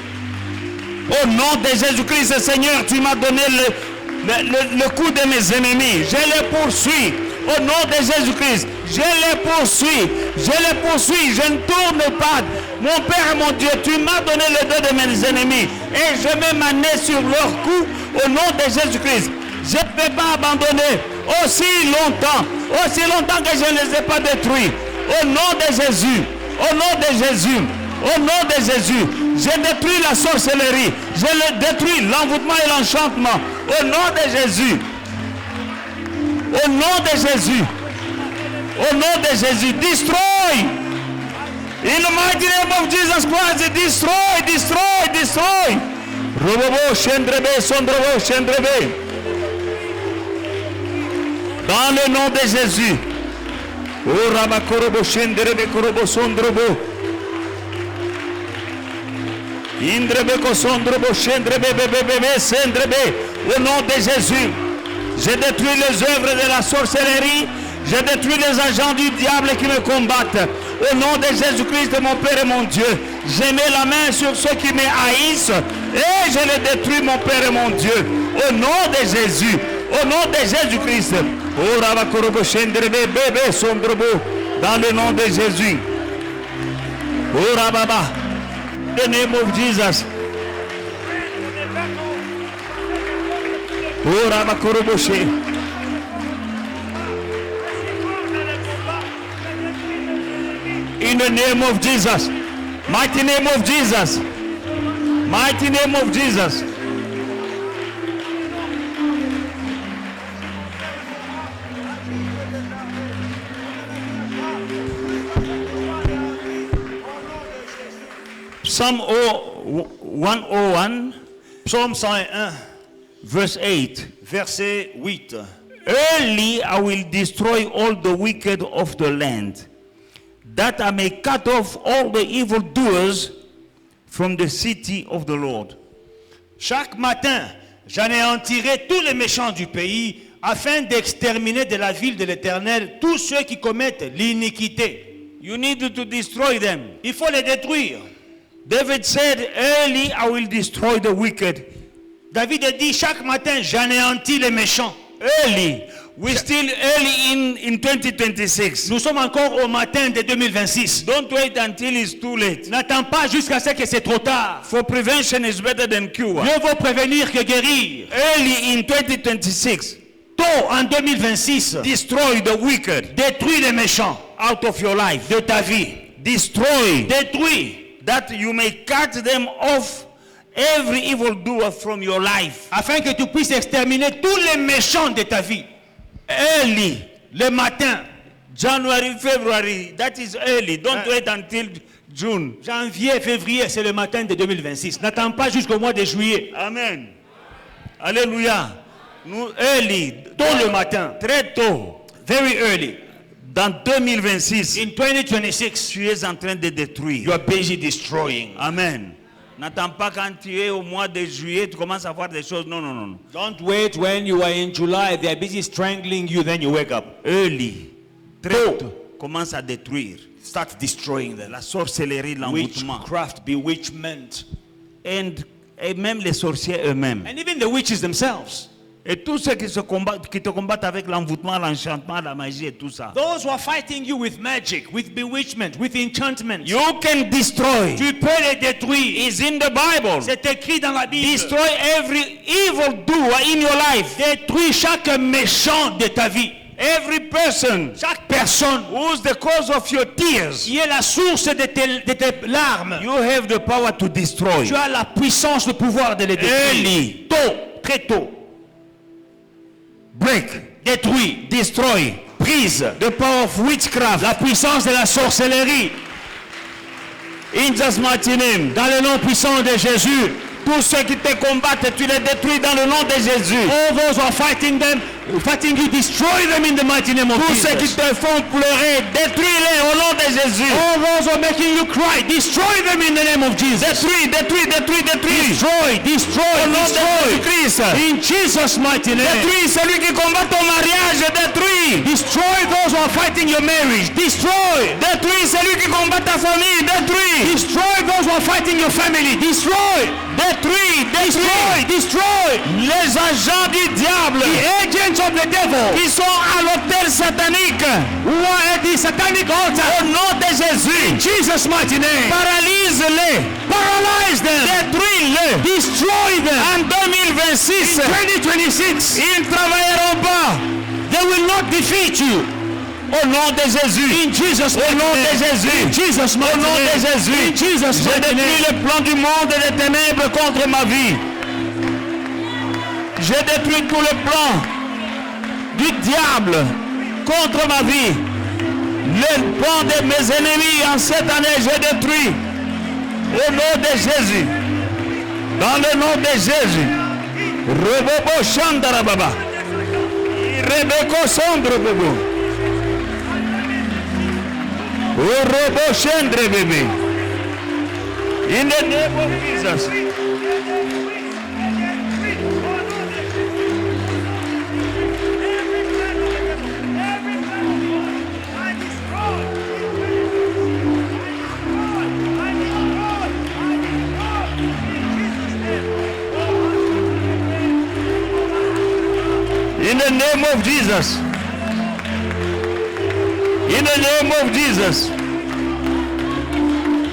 Speaker 1: Au nom de Jésus-Christ, Seigneur, tu m'as donné le coup de mes ennemis. Je les poursuis. Au nom de Jésus-Christ, je les poursuis. Je les poursuis. Je ne tourne pas. Mon Père, mon Dieu, tu m'as donné le dos de mes ennemis. Et je mets ma nez sur leur cou. Au nom de Jésus-Christ. Je ne vais pas abandonner aussi longtemps que je ne les ai pas détruits. Au nom de Jésus. Au nom de Jésus. Au nom de Jésus, je détruis la sorcellerie, je détruis l'envoûtement et l'enchantement. Au nom de Jésus. Au nom de Jésus. Au nom de Jésus. Destroy. In the mighty name of Jesus Christ, destroy, destroy, destroy. Robobo, Shendrebe, Sondrobo, Shendrebe. Dans le nom de Jésus. Oh, Rabakorobo, Shendrebe, Korobo, Sondrobo. Indrebe sondrebe shendrebe bébé sendrebe. Au nom de Jésus, je détruis les œuvres de la sorcellerie, je détruis les agents du diable qui me combattent. Au nom de Jésus-Christ, mon Père et mon Dieu, je mets la main sur ceux qui me haïssent et je les détruis, mon Père et mon Dieu. Au nom de Jésus, au nom de Jésus-Christ. Oh Rabakorobo shendrebe bébé sondrebo. Dans le nom de Jésus. Oh Rababa. In the name of Jesus. Oh, Rabakoroboshe. In the name of Jesus. Mighty name of Jesus. Mighty name of Jesus. Psalm 101,
Speaker 2: Psaume 101,
Speaker 1: verse 8.
Speaker 2: verset 8.
Speaker 1: Early I will destroy all the wicked of the land, that I may cut off all the evildoers from the city of the Lord.
Speaker 2: Chaque matin, j'anéantirai tous les méchants du pays afin d'exterminer de la ville de l'Éternel tous ceux qui commettent l'iniquité.
Speaker 1: You need to destroy them.
Speaker 2: Il faut les détruire.
Speaker 1: David said, early I will destroy the wicked.
Speaker 2: David a dit, chaque matin, j'anéantis les méchants.
Speaker 1: Early. We're still early in 2026.
Speaker 2: Nous sommes encore au matin de 2026.
Speaker 1: Don't wait until it's too late.
Speaker 2: N'attends pas jusqu'à ce que c'est trop tard.
Speaker 1: For prevention is better than cure.
Speaker 2: Mieux vaut prévenir que guérir.
Speaker 1: Early in 2026,
Speaker 2: Tôt en 2026,
Speaker 1: destroy the wicked
Speaker 2: détruis les méchants
Speaker 1: out of your life.
Speaker 2: de ta vie.
Speaker 1: Destroy,
Speaker 2: Détruis,
Speaker 1: that you may cut them off, every evildoer from your life.
Speaker 2: afin que tu puisses exterminer tous les méchants de ta vie.
Speaker 1: Early,
Speaker 2: Le matin,
Speaker 1: January, February, that is early. Don't wait until June.
Speaker 2: janvier, février, c'est le matin de 2026. N'attends pas jusqu'au mois de juillet.
Speaker 1: Amen. Alléluia. Nous, early,
Speaker 2: Tôt le matin,
Speaker 1: très tôt,
Speaker 2: very early.
Speaker 1: dans 2026,
Speaker 2: In 2026,
Speaker 1: tu es en train de détruire.
Speaker 2: you are busy destroying.
Speaker 1: Amen. N'attends pas quand tu es au mois de juillet, tu commences à voir des choses. Non, non, non.
Speaker 2: Don't wait when you are in July, they are busy strangling you, then you wake up.
Speaker 1: Early, très tôt, commence à détruire.
Speaker 2: Start destroying them.
Speaker 1: La sorcellerie, l'envoûtement.
Speaker 2: Witchcraft, bewitchment,
Speaker 1: Et même les sorciers eux-mêmes.
Speaker 2: and even the witches themselves.
Speaker 1: Et tous ceux qui te combattent avec l'envoûtement, l'enchantement, la magie et tout ça.
Speaker 2: Those who are fighting you with magic, with bewitchment, with enchantment,
Speaker 1: You can destroy.
Speaker 2: tu peux les détruire.
Speaker 1: It's in the Bible.
Speaker 2: C'est écrit dans la Bible.
Speaker 1: Destroy every evil doer in your life.
Speaker 2: Détruis chaque méchant de ta vie.
Speaker 1: Every person
Speaker 2: Chaque personne
Speaker 1: who's the cause of your tears.
Speaker 2: qui est la source de tes larmes.
Speaker 1: You have the power to destroy.
Speaker 2: Tu as la puissance, le pouvoir de les détruire.
Speaker 1: Early.
Speaker 2: Tôt, très tôt.
Speaker 1: Break.
Speaker 2: Détruis,
Speaker 1: Destroy.
Speaker 2: prise.
Speaker 1: The power of witchcraft.
Speaker 2: La puissance de la sorcellerie.
Speaker 1: In Jesus' mighty name.
Speaker 2: Dans le nom puissant de Jésus.
Speaker 1: To Tous ceux qui te combattent, tu les détruis dans le nom de Jésus.
Speaker 2: All those who are fighting you, destroy them in the mighty name of
Speaker 1: Tous ceux qui
Speaker 2: Jesus.
Speaker 1: te font pleurer, détruis-les au nom de Jésus.
Speaker 2: All those who are making you cry, destroy them in the name of Jesus.
Speaker 1: Détruis, détruis, détruis, détruis.
Speaker 2: Destroy, destroy,
Speaker 1: Au nom de
Speaker 2: destroy.
Speaker 1: Jésus-Christ.
Speaker 2: In Jesus' mighty name.
Speaker 1: Détruis celui qui combat ton mariage, détruis.
Speaker 2: Destroy those who are fighting your marriage. Destroy.
Speaker 1: Détruis celui qui combat ta famille, détruis.
Speaker 2: Destroy those who are fighting your family. Destroy.
Speaker 1: Détruis,
Speaker 2: Destroy.
Speaker 1: détruis.
Speaker 2: Destroy.
Speaker 1: Les agents du diable
Speaker 2: The agents of the devil
Speaker 1: qui sont à l'autel satanique,
Speaker 2: who are at the satanic altar.
Speaker 1: au nom de Jésus,
Speaker 2: In Jesus' mighty name.
Speaker 1: paralyse-les,
Speaker 2: Paralyze them.
Speaker 1: détruis-les.
Speaker 2: Destroy them.
Speaker 1: En 2026,
Speaker 2: 2026.
Speaker 1: ils ne travailleront pas.
Speaker 2: They will not defeat you.
Speaker 1: Au nom de Jésus,
Speaker 2: In Jesus'
Speaker 1: au
Speaker 2: mighty
Speaker 1: nom de
Speaker 2: name.
Speaker 1: Jésus,
Speaker 2: In Jesus'
Speaker 1: au
Speaker 2: mighty
Speaker 1: nom de
Speaker 2: name.
Speaker 1: Jésus,
Speaker 2: In Jesus'
Speaker 1: je
Speaker 2: mighty
Speaker 1: détruis
Speaker 2: name.
Speaker 1: le plan du monde et des ténèbres contre ma vie. Je détruis tout le plan du diable contre ma vie. Le plan de mes ennemis en cette année, je détruis. Au nom de Jésus. Dans le nom de Jésus. Rebobo Shandarababa. Rebeko Sondrebobo. Rebo Shandrebebe. In the name of Jesus. In the name of Jesus. In the name of Jesus.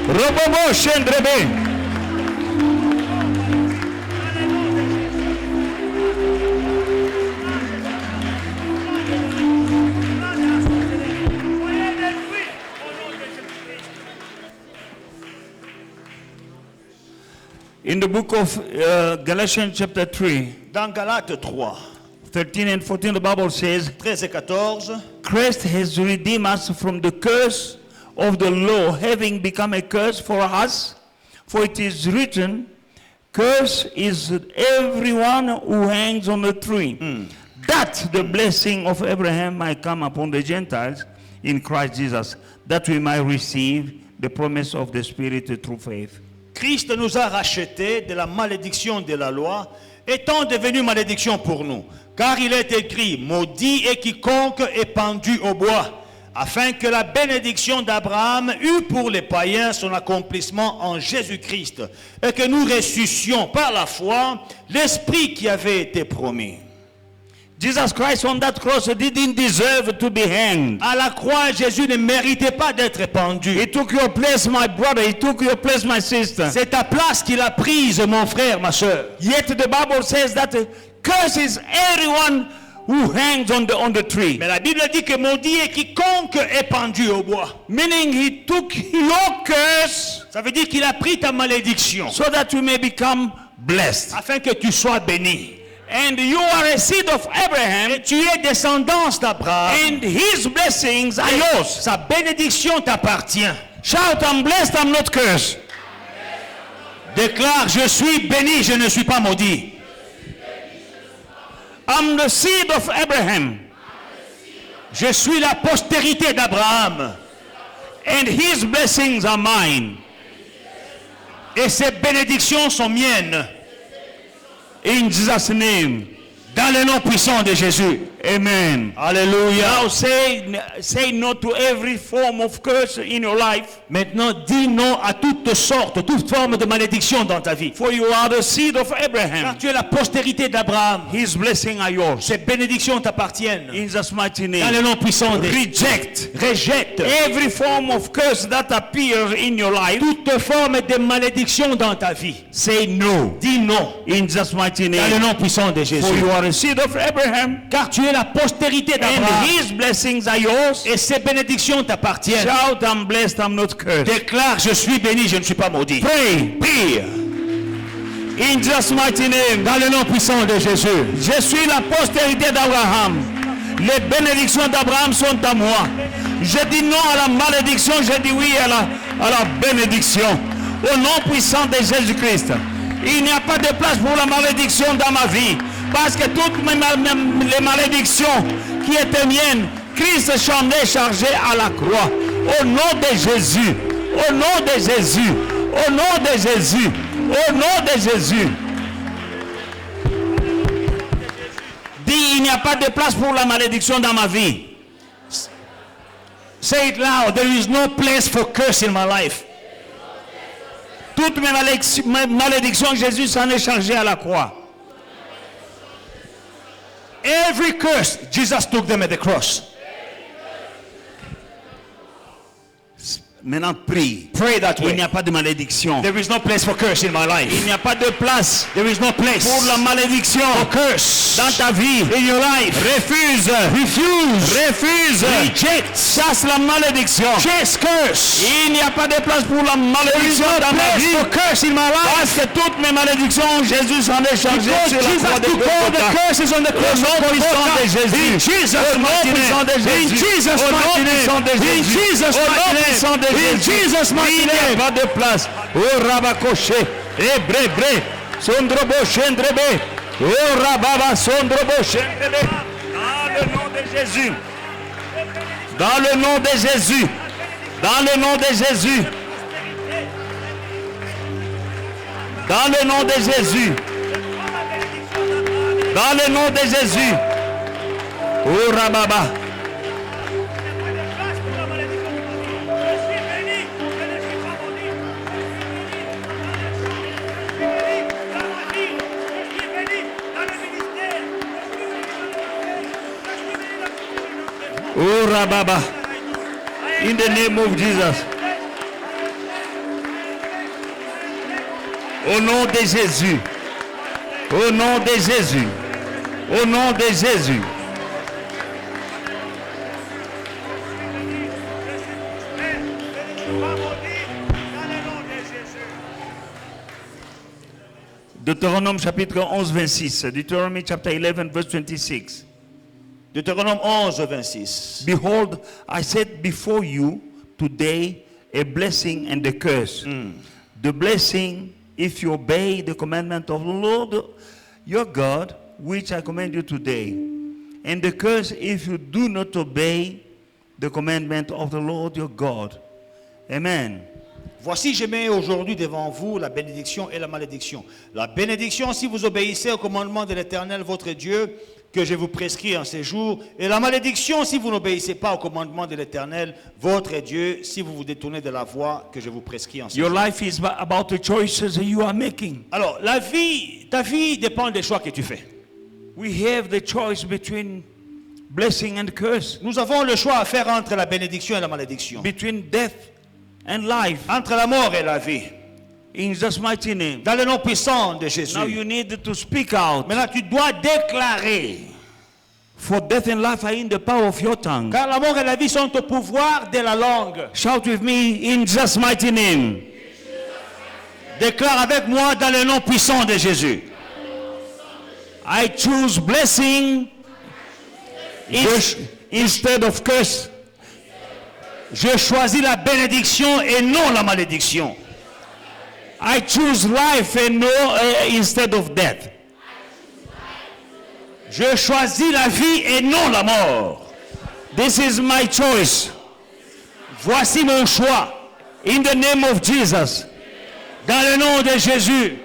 Speaker 1: Robobo Shendrebe. In the book of Galatians chapter 3,
Speaker 2: Dans Galates 3,
Speaker 1: 13 and 14, the Bible says,
Speaker 2: 13 et 14,
Speaker 1: Christ has redeemed us from the curse of the law, having become a curse for us. For it is written, curse is everyone who hangs on the tree, that the blessing of Abraham might come upon the Gentiles in Christ Jesus, that we might receive the promise of the Spirit through faith.
Speaker 2: Christ nous a rachetés de la malédiction de la loi, étant devenu malédiction pour nous. Car il est écrit, maudit est quiconque est pendu au bois, afin que la bénédiction d'Abraham eût pour les païens son accomplissement en Jésus-Christ, et que nous ressuscions par la foi l'Esprit qui avait été promis.
Speaker 1: Jesus Christ on that cross didn't deserve to be hanged.
Speaker 2: À la croix, Jésus ne méritait pas d'être pendu.
Speaker 1: He took your place, my brother. He took your place, my sister.
Speaker 2: C'est ta place qu'il a prise, mon frère, ma soeur.
Speaker 1: Yet the Bible says that curses everyone who hangs on the tree.
Speaker 2: Mais la Bible dit que maudit est quiconque est pendu au bois.
Speaker 1: Meaning he took your curse
Speaker 2: Ça veut dire qu'il a pris ta malédiction
Speaker 1: so that you may become blessed.
Speaker 2: afin que tu sois béni.
Speaker 1: And you are a seed of Abraham,
Speaker 2: Et tu es descendance d'Abraham.
Speaker 1: and his blessings are yours.
Speaker 2: Sa bénédiction t'appartient.
Speaker 1: Shout, I'm blessed, I'm not cursed.
Speaker 2: Déclare, je suis béni, je ne suis pas maudit.
Speaker 1: I'm the seed of Abraham,
Speaker 2: Je suis la postérité d'Abraham.
Speaker 1: and his blessings are mine.
Speaker 2: Et ses bénédictions sont miennes.
Speaker 1: In Jesus' name,
Speaker 2: Dans le nom puissant de Jésus.
Speaker 1: amen.
Speaker 2: Alléluia.
Speaker 1: Now say no to every form of curse in your life.
Speaker 2: Maintenant, dis non à toutes sortes, toute forme de malédiction dans ta vie.
Speaker 1: For you are the seed of
Speaker 2: Car
Speaker 1: Abraham.
Speaker 2: tu es la postérité d'Abraham.
Speaker 1: His blessings are yours.
Speaker 2: Ces bénédictions t'appartiennent.
Speaker 1: In Jesus' mighty
Speaker 2: Dans le
Speaker 1: name.
Speaker 2: nom puissant de
Speaker 1: Reject
Speaker 2: Rejette
Speaker 1: every form of curse that appears in your life.
Speaker 2: toute forme de malédiction dans ta vie.
Speaker 1: Say no.
Speaker 2: Dis non.
Speaker 1: In Jesus' mighty
Speaker 2: Dans le
Speaker 1: name.
Speaker 2: nom puissant de Jésus.
Speaker 1: For you are the seed of Abraham.
Speaker 2: Car tu es la postérité
Speaker 1: And
Speaker 2: d'Abraham.
Speaker 1: his blessings are yours.
Speaker 2: Et ces bénédictions t'appartiennent.
Speaker 1: Shout, I'm blessed, I'm not cursed.
Speaker 2: Déclare, je suis béni, je ne suis pas maudit.
Speaker 1: Pray.
Speaker 2: Prie.
Speaker 1: In Jesus' mighty name.
Speaker 2: Dans le nom puissant de Jésus.
Speaker 1: Je suis la postérité d'Abraham. Les bénédictions d'Abraham sont à moi. Je dis non à la malédiction, je dis oui à la bénédiction. Au nom puissant de Jésus-Christ. Il n'y a pas de place pour la malédiction dans ma vie. Parce que toutes les malédictions qui étaient miennes, Christ s'en est chargé à la croix. Au nom de Jésus. Au nom de Jésus. Au nom de Jésus. Au nom de Jésus. Dis, il n'y a pas de place pour la malédiction dans ma vie.
Speaker 2: Say it loud. There is no place for curse in my life.
Speaker 1: Toutes mes malédictions, Jésus s'en est chargé à la croix.
Speaker 2: Every curse, Jesus took them at the cross.
Speaker 1: Maintenant, prie.
Speaker 2: Pray that
Speaker 1: Il n'y
Speaker 2: way.
Speaker 1: a pas de malédiction.
Speaker 2: There is no place for curse in my
Speaker 1: Il
Speaker 2: life.
Speaker 1: n'y a pas de place
Speaker 2: There is no place
Speaker 1: pour la malédiction
Speaker 2: for curse
Speaker 1: dans ta vie.
Speaker 2: in your life.
Speaker 1: Refuse. Refuse.
Speaker 2: Reject.
Speaker 1: Chasse la malédiction.
Speaker 2: Chase curse.
Speaker 1: Il n'y a pas de place pour la
Speaker 2: There is
Speaker 1: malédiction
Speaker 2: no
Speaker 1: dans ma
Speaker 2: place
Speaker 1: vie.
Speaker 2: for curse in my life.
Speaker 1: Parce que toutes mes malédictions, Jésus s'en est chargé
Speaker 2: Because
Speaker 1: sur la
Speaker 2: Jesus
Speaker 1: croix de
Speaker 2: took all the
Speaker 1: Golgotha.
Speaker 2: curses on the
Speaker 1: Au
Speaker 2: cross
Speaker 1: nom
Speaker 2: of
Speaker 1: puissant de
Speaker 2: Golgotha.
Speaker 1: Jésus.
Speaker 2: In Jesus'
Speaker 1: Au nom
Speaker 2: mighty
Speaker 1: puissant de
Speaker 2: name. In
Speaker 1: Jésus.
Speaker 2: Jesus'
Speaker 1: Au nom
Speaker 2: mighty
Speaker 1: puissant de
Speaker 2: name. In
Speaker 1: Jésus.
Speaker 2: Jesus'
Speaker 1: Au nom
Speaker 2: mighty
Speaker 1: puissant de
Speaker 2: name. In
Speaker 1: Jésus.
Speaker 2: Jesus' mighty
Speaker 1: Il n'y a
Speaker 2: name.
Speaker 1: pas de place. Oh Rabakoché. Et Bre. Sondrobo Chendrebe. Oh Rababa Sondrobo Chendrebe. Dans le nom de Jésus. Dans le nom de Jésus. Dans le nom de Jésus. Dans le nom de Jésus. Dans le nom de Jésus. Oh Rababa. Oh Rababa. In the name of Jesus. Au nom de Jésus. Au nom de Jésus. Au nom de Jésus. Deutéronome chapitre 11, 26. Deuteronomy chapter 11, verse 26.
Speaker 2: Deutéronome 11, 26.
Speaker 1: Behold, I set before you today a blessing and a curse. The blessing, if you obey the commandment of the Lord your God, which I command you today. And the curse, if you do not obey the commandment of the Lord your God. Amen.
Speaker 2: Voici, je mets aujourd'hui devant vous la bénédiction et la malédiction. La bénédiction, si vous obéissez au commandement de l'Éternel, votre Dieu, que je vous prescris en ces jours. Et la malédiction, si vous n'obéissez pas au commandement de l'Éternel, votre Dieu, si vous vous détournez de la voie que je vous prescris en ces
Speaker 1: Your
Speaker 2: jours.
Speaker 1: life is about the choices you are making.
Speaker 2: Alors, ta vie dépend des choix que tu fais.
Speaker 1: We have the choice between blessing and curse,
Speaker 2: Nous avons le choix à faire entre la bénédiction et la malédiction.
Speaker 1: between death and life.
Speaker 2: Entre la mort et la vie.
Speaker 1: In Jesus' mighty name.
Speaker 2: Dans le nom puissant de Jésus.
Speaker 1: Now you need to speak out.
Speaker 2: Maintenant, tu dois déclarer.
Speaker 1: For death and life are in the power of your tongue.
Speaker 2: Car la mort et la vie sont au pouvoir de la langue.
Speaker 1: Shout with me in Jesus' mighty name.
Speaker 2: Déclare avec moi dans le nom puissant de Jésus.
Speaker 1: I choose blessing instead of curse.
Speaker 2: Je choisis la bénédiction et non la malédiction.
Speaker 1: I choose life and no instead of death.
Speaker 2: Je choisis la vie et non la mort.
Speaker 1: This is my choice.
Speaker 2: Voici mon choix.
Speaker 1: In the name of Jesus.
Speaker 2: Dans le nom de Jésus.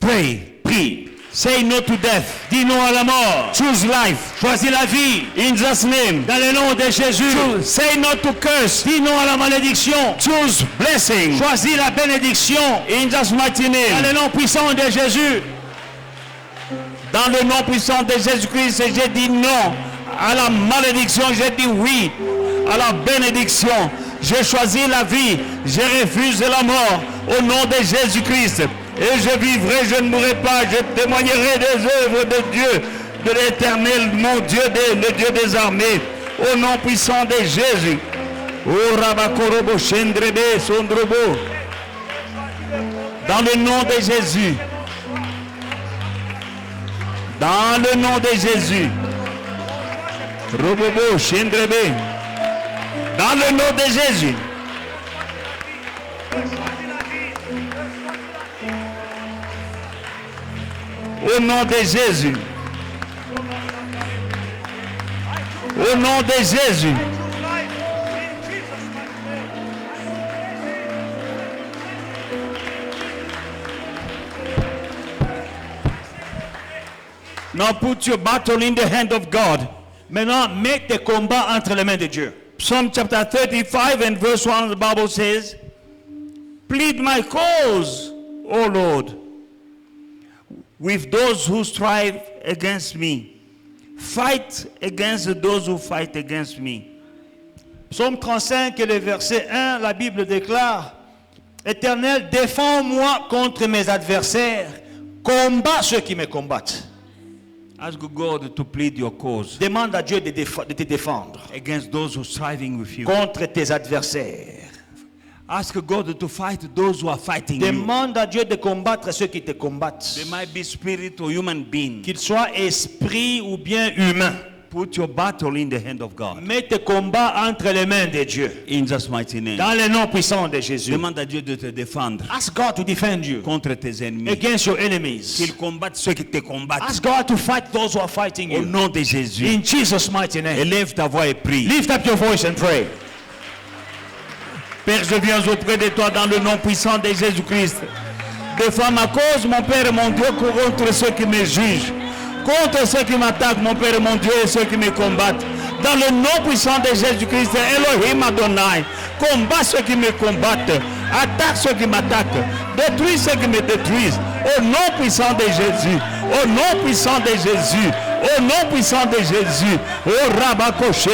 Speaker 1: Pray.
Speaker 2: Prie.
Speaker 1: Say no to death.
Speaker 2: Dis non à la mort.
Speaker 1: Choose life.
Speaker 2: Choisis la vie.
Speaker 1: In Jesus' name.
Speaker 2: Dans le nom de Jésus.
Speaker 1: Say no to curse.
Speaker 2: Dis non à la malédiction.
Speaker 1: Choose blessing.
Speaker 2: Choisis la bénédiction.
Speaker 1: In Jesus' mighty
Speaker 2: Dans
Speaker 1: name.
Speaker 2: le nom puissant de Jésus.
Speaker 1: Dans le nom puissant de Jésus-Christ, j'ai dit non à la malédiction, j'ai dit oui à la bénédiction. J'ai choisi la vie, je refuse la mort au nom de Jésus-Christ. Et je vivrai, je ne mourrai pas, je témoignerai des œuvres de Dieu, de l'Éternel, mon Dieu, le Dieu des armées, au nom puissant de Jésus. Oh Rabakorobo Shendrebe Sondrobo. Dans le nom de Jésus. Dans le nom de Jésus. Robobo Shendrebe. Dans le nom de Jésus. Au nom de Jésus. Au nom de Jésus. Now put your battle in the hand of God.
Speaker 2: Maintenant, mets tes combats entre les mains de Dieu.
Speaker 1: Psalm chapter 35 and verse 1, the Bible says, plead my cause, O Lord, with those who strive against me. Fight against those who fight against me.
Speaker 2: Psaume 35 et le verset 1, la Bible déclare, Éternel, défends-moi contre mes adversaires, combat ceux qui me combattent.
Speaker 1: Ask God to plead your cause
Speaker 2: Demande à Dieu de te défendre
Speaker 1: against those who are striving with you.
Speaker 2: contre tes adversaires.
Speaker 1: Ask God to fight those who are fighting you.
Speaker 2: Demande à Dieu de combattre ceux qui te combattent.
Speaker 1: They might be spirit or human being.
Speaker 2: Qu'ils soient esprits ou bien humains.
Speaker 1: Put your battle in the hand of God.
Speaker 2: Mets tes combats entre les mains de Dieu.
Speaker 1: In Jesus' mighty name.
Speaker 2: Dans le nom puissant de Jésus.
Speaker 1: Demande à Dieu de te défendre
Speaker 2: Ask God to defend you
Speaker 1: contre tes ennemis.
Speaker 2: against your enemies.
Speaker 1: Qu'il combatte ceux qui te combattent.
Speaker 2: Ask God to fight those who are fighting
Speaker 1: Au
Speaker 2: you.
Speaker 1: nom de Jésus.
Speaker 2: In Jesus' mighty name.
Speaker 1: Élève ta voix et prie.
Speaker 2: Lift up your voice and pray.
Speaker 1: Père, je viens auprès de toi dans le nom puissant de Jésus-Christ. Défends ma cause, mon Père et mon Dieu, contre ceux qui me jugent. Contre ceux qui m'attaquent, mon Père et mon Dieu, et ceux qui me combattent. Dans le nom puissant de Jésus-Christ, Elohim Adonai, combat ceux qui me combattent. Attaque ceux qui m'attaquent. Détruis ceux qui me détruisent. Au nom puissant de Jésus. Au nom puissant de Jésus. Au nom puissant de Jésus. Au Rabakoché.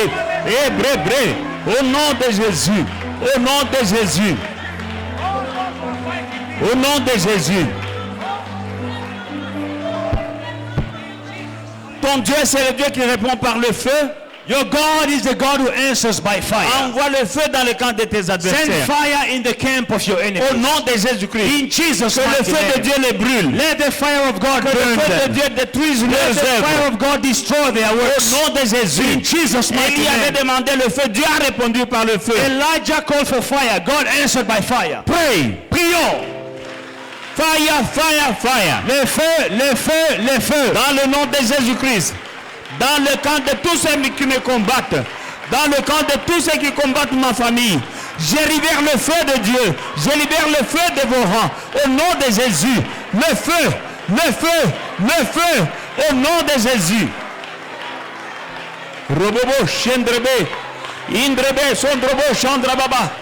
Speaker 1: Et Brébré. Au nom de Jésus. Au nom de Jésus. Au nom de Jésus. Ton Dieu, c'est le Dieu qui répond par le feu.
Speaker 2: Your God is the God who answers by fire.
Speaker 1: Envoie le feu dans le camp de tes
Speaker 2: Send
Speaker 1: adversaires.
Speaker 2: fire in the camp of your enemies.
Speaker 1: Au nom de Jésus-Christ.
Speaker 2: In Jesus'
Speaker 1: Que le
Speaker 2: mighty
Speaker 1: feu de
Speaker 2: name.
Speaker 1: Dieu les brûle.
Speaker 2: Let the fire of God
Speaker 1: Que le
Speaker 2: burn
Speaker 1: feu de
Speaker 2: them.
Speaker 1: Dieu détruise
Speaker 2: Let
Speaker 1: leurs
Speaker 2: the fire
Speaker 1: œuvres.
Speaker 2: of God destroy their
Speaker 1: Au
Speaker 2: works.
Speaker 1: nom de Jésus.
Speaker 2: In Jesus' mighty
Speaker 1: Élie avait
Speaker 2: name.
Speaker 1: demandé le feu. Dieu a répondu par le feu.
Speaker 2: Elijah called for fire. God answered by fire.
Speaker 1: Pray.
Speaker 2: Prions.
Speaker 1: Fire, fire, fire.
Speaker 2: Le feu, le feu, le feu.
Speaker 1: Dans le nom de Jésus-Christ. Dans le camp de tous ceux qui me combattent. Dans le camp de tous ceux qui combattent ma famille. Je libère le feu de Dieu. Je libère le feu de vos rangs. Au nom de Jésus. Le feu. Le feu. Le feu. Au nom de Jésus. Robobo, Chendrebe. Indrebe, Sondrobo, Chandrababa.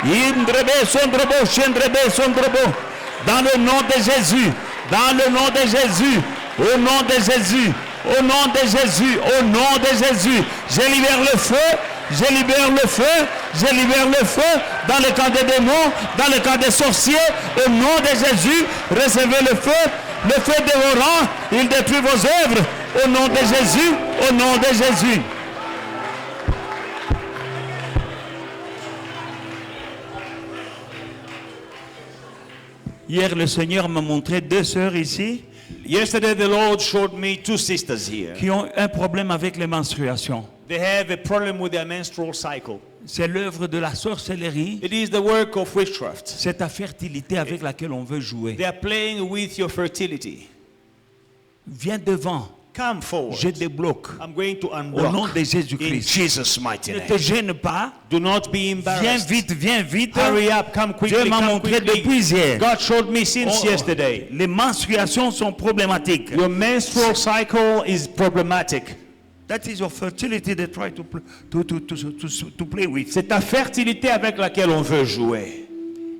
Speaker 1: Indrebe, Sondrobo, Chendrebe, Sondrobo. Dans le nom de Jésus. Dans le nom de Jésus. Au nom de Jésus. Au nom de Jésus, au nom de Jésus, je libère le feu, je libère le feu, je libère le feu dans le camp des démons, dans le camp des sorciers, au nom de Jésus, recevez le feu dévorant, il détruit vos œuvres, au nom de Jésus, au nom de Jésus. Hier, le Seigneur m'a montré deux sœurs ici.
Speaker 2: Yesterday the Lord showed me two sisters here.
Speaker 1: Qui ont un problème avec les menstruations.
Speaker 2: They have a problem with their menstrual cycle.
Speaker 1: C'est l'œuvre de la sorcellerie.
Speaker 2: It is the work of witchcraft.
Speaker 1: C'est ta fertilité avec laquelle on veut jouer.
Speaker 2: They are playing with your fertility.
Speaker 1: Viens devant.
Speaker 2: Come forward.
Speaker 1: Je débloque.
Speaker 2: I'm going to
Speaker 1: Au nom
Speaker 2: unblock
Speaker 1: de
Speaker 2: in
Speaker 1: Jésus-Christ.
Speaker 2: Jesus' mighty
Speaker 1: Ne
Speaker 2: name.
Speaker 1: te gêne pas.
Speaker 2: Do not be
Speaker 1: Viens
Speaker 2: embarrassed.
Speaker 1: vite, viens vite.
Speaker 2: Hurry up, come quickly,
Speaker 1: Dieu m'a
Speaker 2: come
Speaker 1: montré
Speaker 2: quickly.
Speaker 1: depuis hier.
Speaker 2: God showed me since
Speaker 1: Oh,
Speaker 2: yesterday.
Speaker 1: les menstruations sont problématiques.
Speaker 2: Your menstrual cycle is problematic.
Speaker 1: That is your fertility they try to play with.
Speaker 2: C'est ta fertilité avec laquelle on veut jouer.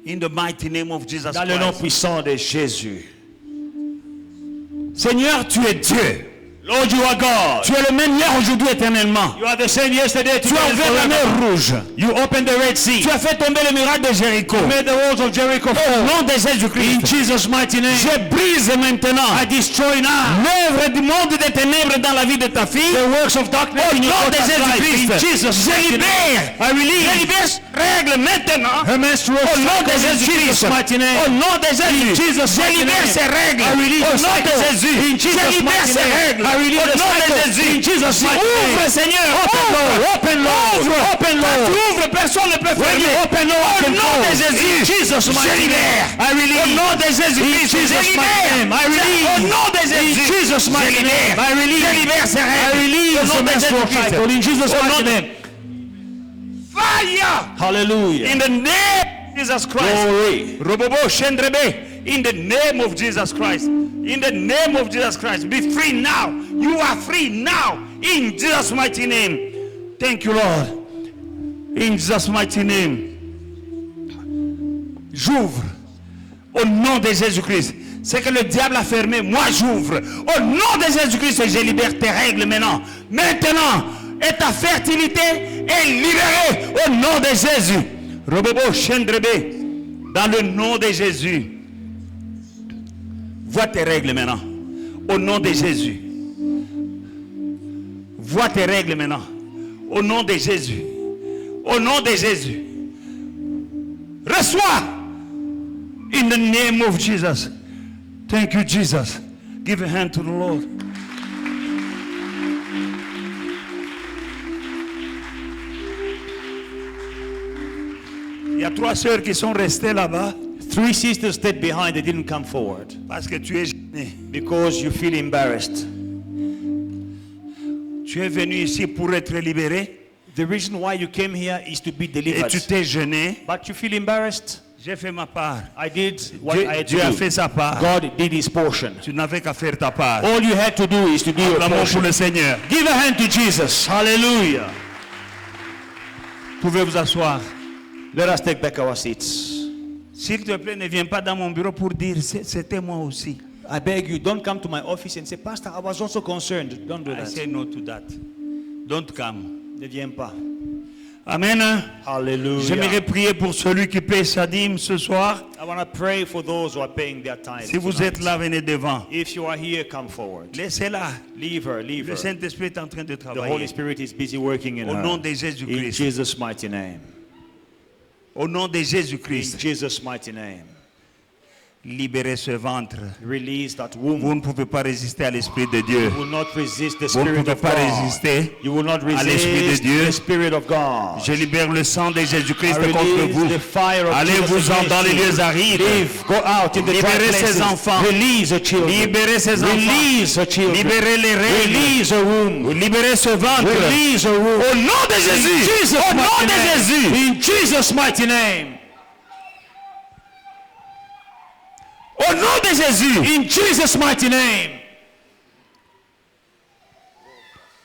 Speaker 1: In the mighty name of Jesus
Speaker 2: Dans le nom
Speaker 1: Christ.
Speaker 2: puissant de Jésus.
Speaker 1: Seigneur, tu es Dieu.
Speaker 2: Lord, you are God.
Speaker 1: Tu es le même hier, aujourd'hui, éternellement.
Speaker 2: You are the same yesterday,
Speaker 1: Tu
Speaker 2: today,
Speaker 1: as
Speaker 2: and
Speaker 1: ouvert la
Speaker 2: forever.
Speaker 1: mer rouge.
Speaker 2: You opened the Red Sea.
Speaker 1: Tu as fait tomber le miracle de Jéricho.
Speaker 2: You made the walls of Jericho
Speaker 1: Au
Speaker 2: fall.
Speaker 1: nom de
Speaker 2: In
Speaker 1: Jésus-Christ.
Speaker 2: Jesus' mighty name.
Speaker 1: Je brise maintenant
Speaker 2: I destroy now
Speaker 1: l'œuvre du monde des ténèbres dans la vie de ta fille.
Speaker 2: the works of darkness
Speaker 1: Au
Speaker 2: in your
Speaker 1: nom de
Speaker 2: daughter's life. In
Speaker 1: Jésus-Christ.
Speaker 2: Jesus'
Speaker 1: Je
Speaker 2: mighty name.
Speaker 1: libère.
Speaker 2: I
Speaker 1: Je
Speaker 2: release
Speaker 1: libère règle maintenant.
Speaker 2: her menstrual
Speaker 1: Au nom de
Speaker 2: cycle in
Speaker 1: Jésus-Christ.
Speaker 2: Jesus' mighty name.
Speaker 1: Au nom de Jésus.
Speaker 2: Jesus'
Speaker 1: Je
Speaker 2: mighty
Speaker 1: libère
Speaker 2: name.
Speaker 1: ces règles.
Speaker 2: I release
Speaker 1: Au
Speaker 2: the
Speaker 1: nom de
Speaker 2: cycle.
Speaker 1: Jésus.
Speaker 2: In
Speaker 1: Je
Speaker 2: Jesus'
Speaker 1: libère
Speaker 2: mighty
Speaker 1: ces
Speaker 2: name.
Speaker 1: règles.
Speaker 2: I I release
Speaker 1: Au
Speaker 2: the
Speaker 1: nom de
Speaker 2: cycles
Speaker 1: Jésus.
Speaker 2: in Jesus' mighty
Speaker 1: Ouvre,
Speaker 2: name.
Speaker 1: Seigneur.
Speaker 2: Open, Lord. Open, Lord. Open,
Speaker 1: Quand tu
Speaker 2: Lord.
Speaker 1: ouvres, personne ne peut
Speaker 2: When you
Speaker 1: fermer.
Speaker 2: open, no one
Speaker 1: Au
Speaker 2: can
Speaker 1: nom de
Speaker 2: close.
Speaker 1: Jésus.
Speaker 2: In Jesus'
Speaker 1: Je
Speaker 2: mighty
Speaker 1: libère.
Speaker 2: name. I release.
Speaker 1: Au nom de Jésus-Christ.
Speaker 2: In Jesus'
Speaker 1: Je
Speaker 2: mighty
Speaker 1: libère.
Speaker 2: name. I release.
Speaker 1: Au nom de Jésus.
Speaker 2: In Jesus' mighty
Speaker 1: Je libère.
Speaker 2: name. I release.
Speaker 1: Je libère ces
Speaker 2: I
Speaker 1: règles.
Speaker 2: release
Speaker 1: Au
Speaker 2: the
Speaker 1: nom de
Speaker 2: menstrual
Speaker 1: Jésus-Christ.
Speaker 2: cycle. In Jesus'
Speaker 1: Au nom
Speaker 2: mighty
Speaker 1: de-
Speaker 2: name.
Speaker 1: Fire.
Speaker 2: Hallelujah.
Speaker 1: In the name of Jesus Christ.
Speaker 2: Glory.
Speaker 1: Robobo Shendrebe. In the name of Jesus Christ. In the name of Jesus Christ. Be free now. You are free now. In Jesus' mighty name. Thank you, Lord. In Jesus' mighty name. J'ouvre. Au nom de Jésus-Christ. C'est que le diable a fermé. Moi, j'ouvre. Au nom de Jésus-Christ, je libère tes règles maintenant. Maintenant. Et ta fertilité est libérée au nom de Jésus. Robobo Shendrebe. Dans le nom de Jésus. Vois tes règles maintenant. Au nom de Jésus. Vois tes règles maintenant. Au nom de Jésus. Au nom de Jésus. Reçois. In the name of Jesus. Thank you, Jesus. Give a hand to the Lord. Il y a 3 sœurs qui sont restées là-bas
Speaker 2: 3 sisters stayed behind. They didn't come forward
Speaker 1: parce que tu es gêné.
Speaker 2: because you feel embarrassed.
Speaker 1: Tu es venu ici pour être libéré
Speaker 2: The reason why you came here is to be
Speaker 1: et
Speaker 2: delivered.
Speaker 1: tu t'es gêné.
Speaker 2: But you feel embarrassed.
Speaker 1: J'ai fait ma part.
Speaker 2: I did what I had
Speaker 1: Dieu
Speaker 2: to
Speaker 1: a
Speaker 2: do.
Speaker 1: fait sa part.
Speaker 2: God did his portion.
Speaker 1: Tu n'avais qu'à faire ta part.
Speaker 2: All you had to do is to do your
Speaker 1: L'amour pour
Speaker 2: portion.
Speaker 1: le Seigneur.
Speaker 2: Give a hand to Jesus. Hallelujah.
Speaker 1: Pouvez vous asseoir.
Speaker 2: Let us take back our seats.
Speaker 1: S'il te plaît, ne viens pas dans mon bureau pour dire c'était moi aussi.
Speaker 2: I beg you, don't come to my office and say, Pastor, I was also concerned. Don't do
Speaker 1: I
Speaker 2: that.
Speaker 1: say no to that. Don't come.
Speaker 2: Ne viens pas.
Speaker 1: Amen.
Speaker 2: Hallelujah.
Speaker 1: J'aimerais prier pour celui qui paie sa dîme ce soir.
Speaker 2: I want to pray for those who are paying their tithes.
Speaker 1: Si vous
Speaker 2: tonight.
Speaker 1: êtes là, venez devant.
Speaker 2: If you are here, come forward.
Speaker 1: Laissez-la.
Speaker 2: Leave her, leave
Speaker 1: Le
Speaker 2: her.
Speaker 1: Saint-Esprit est en train de
Speaker 2: The Holy
Speaker 1: travailler.
Speaker 2: Spirit is busy working in
Speaker 1: Au nom
Speaker 2: her.
Speaker 1: de
Speaker 2: In
Speaker 1: Jésus-Christ.
Speaker 2: Jesus' mighty name.
Speaker 1: Au nom de
Speaker 2: In
Speaker 1: Jésus-Christ.
Speaker 2: Jesus' mighty name.
Speaker 1: Libérez ce ventre.
Speaker 2: Release that womb.
Speaker 1: Vous ne pouvez pas résister à l'Esprit de Dieu.
Speaker 2: You will not resist the
Speaker 1: Vous ne
Speaker 2: Spirit
Speaker 1: pouvez
Speaker 2: of
Speaker 1: pas
Speaker 2: God.
Speaker 1: résister
Speaker 2: You will not
Speaker 1: à l'Esprit de
Speaker 2: resist
Speaker 1: Dieu.
Speaker 2: the Spirit of God.
Speaker 1: Je libère le sang de Jésus-Christ
Speaker 2: I
Speaker 1: contre
Speaker 2: release
Speaker 1: vous.
Speaker 2: the fire of
Speaker 1: Allez-vous
Speaker 2: Jesus
Speaker 1: en
Speaker 2: against
Speaker 1: dans les
Speaker 2: you.
Speaker 1: lieux arides.
Speaker 2: Leave, go out in the dry
Speaker 1: Libérez
Speaker 2: places.
Speaker 1: ses enfants.
Speaker 2: Release the children.
Speaker 1: Libérez ces enfants.
Speaker 2: Release the children.
Speaker 1: Libérez les règles.
Speaker 2: Release a womb.
Speaker 1: Libérez ce ventre.
Speaker 2: Release a womb.
Speaker 1: Au nom de Jésus.
Speaker 2: In Jesus'
Speaker 1: Au nom
Speaker 2: mighty
Speaker 1: de
Speaker 2: name.
Speaker 1: Jésus.
Speaker 2: In Jesus' mighty name.
Speaker 1: Au nom de Jésus.
Speaker 2: In Jesus' mighty name.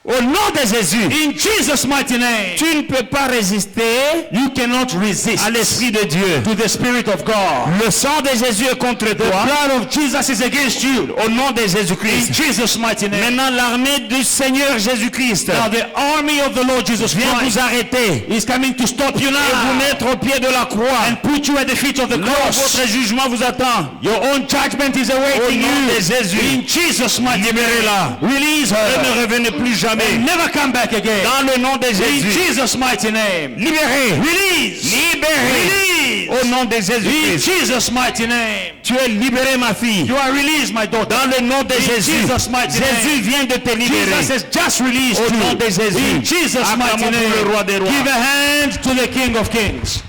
Speaker 1: Au nom de Jésus.
Speaker 2: In Jesus' mighty name.
Speaker 1: Tu ne peux pas résister
Speaker 2: You cannot resist
Speaker 1: à l'Esprit de Dieu.
Speaker 2: to the Spirit of God.
Speaker 1: Le sang de Jésus est contre
Speaker 2: The
Speaker 1: toi.
Speaker 2: blood of Jesus is against you.
Speaker 1: Au nom de
Speaker 2: In
Speaker 1: Jésus-Christ.
Speaker 2: Jesus' mighty name.
Speaker 1: Maintenant, l'armée du Seigneur Jésus-Christ
Speaker 2: Now the army of the Lord Jesus
Speaker 1: vient
Speaker 2: Christ
Speaker 1: vous arrêter
Speaker 2: is coming to stop you
Speaker 1: et vous
Speaker 2: now
Speaker 1: mettre au pied de la croix.
Speaker 2: and put you at the feet of the
Speaker 1: Là,
Speaker 2: cross.
Speaker 1: votre jugement vous attend.
Speaker 2: Your own judgment is
Speaker 1: Au
Speaker 2: awaiting
Speaker 1: nom de
Speaker 2: you.
Speaker 1: Jésus.
Speaker 2: In Jesus' mighty
Speaker 1: Libérez-la.
Speaker 2: name. Release
Speaker 1: Et
Speaker 2: her.
Speaker 1: ne revenez plus jamais.
Speaker 2: And never come back again.
Speaker 1: Dans le nom de
Speaker 2: In
Speaker 1: Jésus.
Speaker 2: Jesus' mighty name.
Speaker 1: Libérez.
Speaker 2: Release.
Speaker 1: Libérez. Au nom de
Speaker 2: In
Speaker 1: Jésus-Christ.
Speaker 2: Jesus' mighty name.
Speaker 1: Tu es libéré, ma fille.
Speaker 2: You are released, my daughter.
Speaker 1: Dans le nom de
Speaker 2: In
Speaker 1: Jésus.
Speaker 2: Jesus' mighty
Speaker 1: Jésus
Speaker 2: name.
Speaker 1: vient de te libérer.
Speaker 2: Jesus has just released
Speaker 1: Au nom
Speaker 2: you.
Speaker 1: de Jésus.
Speaker 2: In Jesus' mighty
Speaker 1: Acclamons pour le roi des
Speaker 2: name.
Speaker 1: rois.
Speaker 2: Give a hand to the King of Kings.